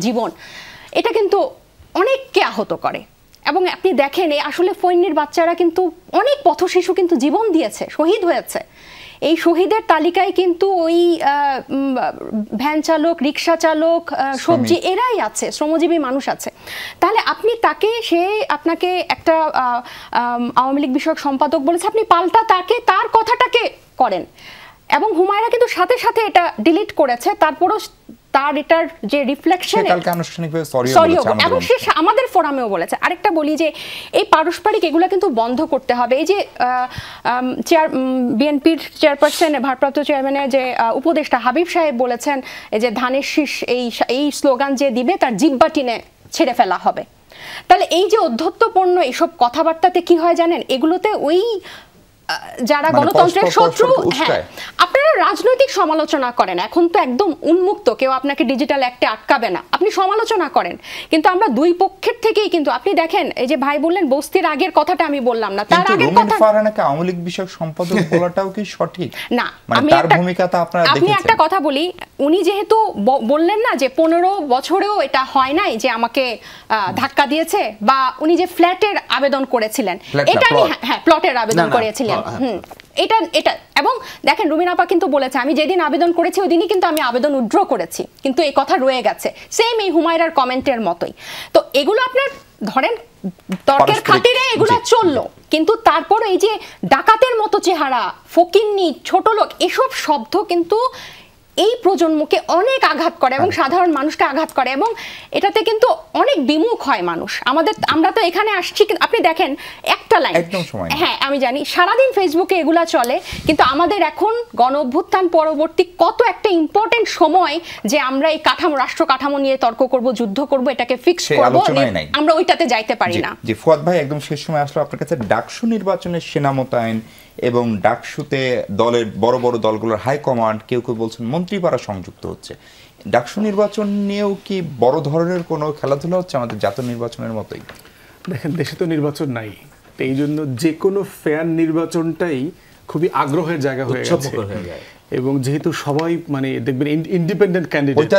জীবন, এটা কিন্তু অনেককে আহত করে। এবং আপনি দেখেন আসলে ফকিন্নির বাচ্চারা কিন্তু অনেক পথশিশু কিন্তু জীবন দিয়েছে, শহীদ হয়েছে। এই শহীদের তালিকায় কিন্তু ওই ভ্যান চালক, রিক্সা চালক, সবজি এরাই আছে, শ্রমজীবী মানুষ আছে। তাহলে আপনি আপনাকে একটা আওয়ামী লীগ বিষয়ক সম্পাদক বলেছে, আপনি পাল্টা তার কথাটাকে করেন। এবং হুমায়রা কিন্তু সাথে এটা ডিলিট করেছে, তারপরও তার এটার যে রিফ্লেকশন কালকে আনুষ্ঠানিকভাবে সরি বলেছে এবং সে আমাদের ফোরামেও বলেছে। আরেকটা বলি যে এই পারস্পরিক এগুলো কিন্তু বন্ধ করতে হবে। এই যে বিএনপির চেয়ারপারসন ভারপ্রাপ্ত চেয়ারম্যানের যে উপদেষ্টা হাবিব সাহেব বলেছেন এই যে ধানের শীষ এই স্লোগান যে দিবে তার জিহ্বা টিনে ছেড়ে ফেলা হবে। তাহলে এই যে অধ্যত্বপূর্ণ এইসব কথাবার্তাতে কি হয় জানেন, এগুলোতে ওই যারা গণতন্ত্রের শত্রু, হ্যাঁ আপনারা রাজনৈতিক সমালোচনা করেন, এখন তো একদম উন্মুক্ত, কেউ আপনাকে ডিজিটাল অ্যাক্টে আটকাবে না, আপনি সমালোচনা করেন, কিন্তু আমরা দুই পক্ষের থেকেই কিন্তু আপনি দেখেন এই যে ভাই বললেন বস্তির আগের কথাটা আমি বললাম না, তার আগের কথা ফারহানাকে আওয়ামী লীগ বিষয়ক সম্পাদক বলাটাও কি সঠিক না? মানে তার ভূমিকাটা আপনারা দেখেছেন। আমি একটা কথা বলি, উনি যেহেতু বললেন না যে 15 বছরেও এটা হয় নাই যে আমাকে ধাক্কা দিয়েছে, বা উনি যে ফ্ল্যাটের আবেদন করেছিলেন, এটা হ্যাঁ প্লটের আবেদন করেছিলেন, এটা এবং দেখেন রুমিন আপা কিন্তু বলেছে আমি যেদিন আবেদন করেছি ওই দিনই কিন্তু আমি আবেদন উইথড্র করেছি, কিন্তু এই কথা রয়ে গেছে, সেম এই হুমায়রার কমেন্টের মতোই। তো এগুলো আপনার ধরেন তর্কের খাতিরে এগুলো চললো, কিন্তু তারপর এই যে ডাকাতের মতো চেহারা, ফকিন্নি, ছোট লোক, এসব শব্দ কিন্তু এই প্রজন্মকে অনেক আঘাত করে এবং সাধারণ মানুষকে আঘাত করে, এবং এটাতে কিন্তু অনেক বিমুখ হয় মানুষ। আমরা তো এখানে আসছি, আপনি দেখেন একটা লাইন, হ্যাঁ আমি জানি সারাদিন ফেসবুকে এগুলা চলে, কিন্তু আমাদের এখন গণ অভ্যুত্থান পরবর্তী কত একটা ইম্পর্টেন্ট সময় যে আমরা এই কাঠামো, রাষ্ট্র কাঠামো নিয়ে তর্ক করব, যুদ্ধ করব, এটাকে ফিক্স করব, আমরা ওইটাতে যাইতে পারি না। জি ফুয়াদ ভাই, একদম শেষ সময় আসলো আপনার কাছে, ডাকসু নির্বাচনের সেনা মোতায়েন এবং ডাকসুতে দলের বড় বড় দলগুলোর হাইকমান্ড কেউ কেউ বলছেন মন্ত্রীপাড়া সংযুক্ত হচ্ছে, ডাকসু নির্বাচন নিয়েও কি বড় ধরনের কোনো খেলাধুলা হচ্ছে আমাদের জাতীয় নির্বাচনের মতোই? দেখেন দেশে তো নির্বাচন নাই, এই জন্য যে কোনো ফেয়ার নির্বাচনটাই খুবই আগ্রহের জায়গা হয়ে গেছে, এবং যেহেতু সবাই মানে দেখবেন ইন্ডিপেন্ডেন্ট ক্যান্ডিডেট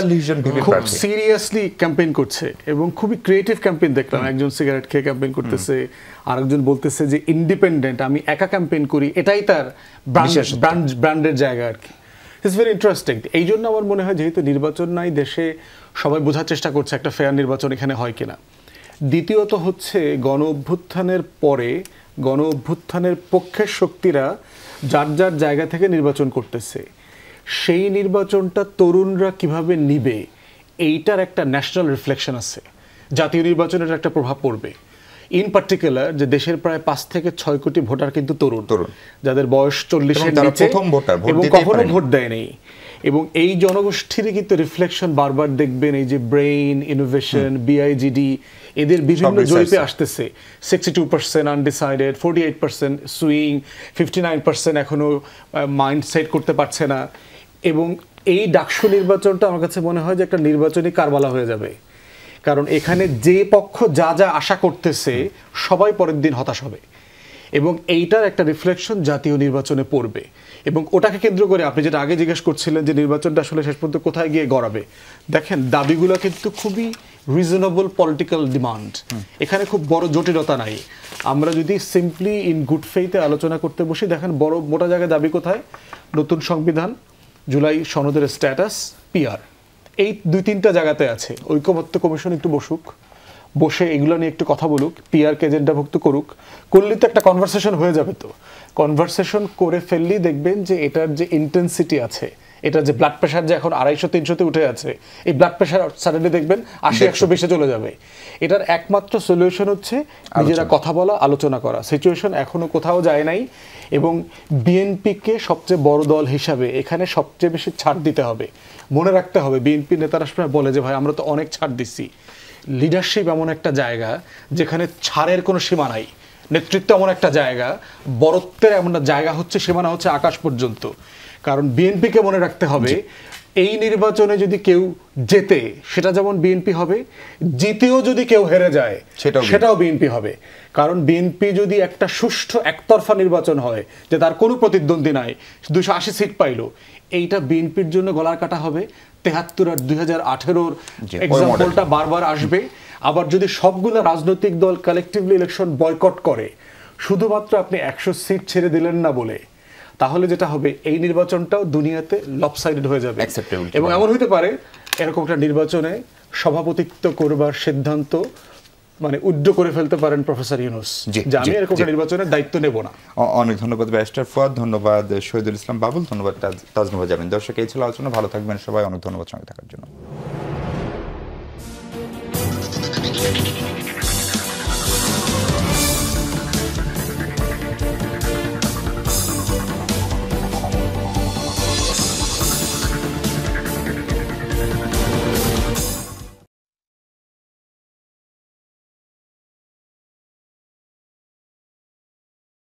খুব সিরিয়াসলি ক্যাম্পেইন করছে এবং খুবই ক্রিয়েটিভ ক্যাম্পেইন দেখলাম, একজন সিগারেট খেয়ে ক্যাম্পেইন করতেছে, আরেকজন বলতেছে যে ইন্ডিপেন্ডেন্ট, আমি একা ক্যাম্পেইন করি, এটাই তার ব্র্যান্ডের জায়গা আর কি। It's very interesting. এই জন্য আমার মনে হয় যেহেতু নির্বাচন নাই দেশে, সবাই বোঝার চেষ্টা করছে একটা ফেয়ার নির্বাচন এখানে হয় কিনা। দ্বিতীয়ত হচ্ছে গণ অভ্যুত্থানের পরে গণ অভ্যুত্থানের পক্ষের শক্তিরা যার যার জায়গা থেকে নির্বাচন করতেছে, সেই নির্বাচনটা তরুণরা কিভাবে নিবে এইটার একটা ন্যাশনাল রিফ্লেকশন আছে, জাতীয় নির্বাচনের একটা প্রভাব পড়বে। ইন পার্টিকুলার যে দেশের প্রায় 5 থেকে 6 কোটি ভোটার কিন্তু তরুণ, যাদের বয়স 40-এর নিচে এবং কখনো ভোট দেয়নি, এবং এই জনগোষ্ঠীর কিন্তু রিফ্লেকশন বারবার দেখবেন, এই যে ব্রেইন ইনোভেশন, বিআইজিডি, এদের বিভিন্ন জরিপে আসতেছে 62% আনডিসাইডেড, 48% সুইং, 59% এখনো মাইন্ড সেট করতে পারছে না। এবং এই ডাকসু নির্বাচনটা আমার কাছে মনে হয় যে একটা নির্বাচনী কারবালা হয়ে যাবে, কারণ এখানে যে পক্ষ যা যা আশা করতেছে সবাই পরের দিন হতাশ হবে, এবং এইটার একটা রিফ্লেকশন জাতীয় নির্বাচনে পড়বে। এবং ওটাকে কেন্দ্র করে আপনি যেটা আগে জিজ্ঞেস করছিলেন যে নির্বাচনটা আসলে শেষ পর্যন্ত কোথায় গিয়ে গড়াবে, দেখেন দাবিগুলো কিন্তু খুবই রিজনেবল পলিটিক্যাল ডিমান্ড, এখানে খুব বড় জটিলতা নাই। আমরা যদি সিম্পলি ইন গুড ফেইথে আলোচনা করতে বসি, দেখেন বড় মোটা জায়গায় দাবি কোথায়, নতুন সংবিধান, জুলাই সনদের স্ট্যাটাস, পিআর, এই 2-3টা জায়গাতে আছে। ঐক্যমত্য কমিশন একটু বসে এগুলো নিয়ে একটু কথা বলুক, পিআরকে এজেন্ডাভুক্ত করলে তো একটা কনভারসেশন হয়ে যাবে। তো কনভারসেশন করে ফেললেই দেখবেন যে এটার যে ইন্টেন্সিটি আছে, এটার যে ব্লাড প্রেশার যে এখন 250-300-তে উঠে আছে, এই ব্লাড প্রেশার সাডেনলি দেখবেন 80-120-এ চলে যাবে। এটার একমাত্র সলিউশন হচ্ছে নিজেরা কথা বলা, আলোচনা করা। সিচুয়েশন এখনো কোথাও যায় নাই, এবং বিএনপিকে সবচেয়ে বড় দল হিসাবে এখানে সবচেয়ে বেশি ছাড় দিতে হবে। মনে রাখতে হবে, বিএনপি নেতারা সময় বলে যে ভাই আমরা তো অনেক ছাড় দিচ্ছি, লিডারশিপ এমন একটা জায়গা যেখানে ছাড়ের কোনো সীমা নাই, নেতৃত্ব এমন একটা জায়গা, বরত্বের এমন একটা জায়গা হচ্ছে সীমানা হচ্ছে আকাশ পর্যন্ত। কারণ বিএনপিকে মনে রাখতে হবে এই নির্বাচনে যদি কেউ জেতে সেটা যেমন বিএনপি হবে, জিতেও যদি কেউ হেরে যায় সেটাও বিএনপি হবে। কারণ বিএনপি যদি একটা সুষ্ঠু একতরফা নির্বাচন হয় যে তার কোনো প্রতিদ্বন্দ্বী নাই, 280 সিট পাইলো, এইটা বিএনপির জন্য গলার কাটা হবে। 73 আর 2018-র এক্সাম্পলটা বারবার আসবে। আবার যদি সবগুলো রাজনৈতিক দল কালেকটিভলি ইলেকশন বয়কট করে, শুধুমাত্র আপনি 100 সিট ছেড়ে দিলেন না বলে, তাহলে যেটা হবে এই নির্বাচনটাও দুনিয়াতে লপসাইডেড হয়ে যাবে। এবং এমন হইতে পারে এরকম একটা নির্বাচনে সভাপতিত্ব করবার সিদ্ধান্ত মানে উইথড্র করে ফেলতে পারেন প্রফেসর ইউনূস, যে আমি এরকম একটা নির্বাচনের দায়িত্ব নেব না। অনেক ধন্যবাদ ব্যারিস্টার ফুয়াদ, ধন্যবাদ শহীদুল ইসলাম বাবুল, ধন্যবাদ তাজনুভা জামিন। দর্শক এই ছিল আলোচনা, ভালো থাকবেন সবাই, অনেক ধন্যবাদ সঙ্গে থাকার জন্য।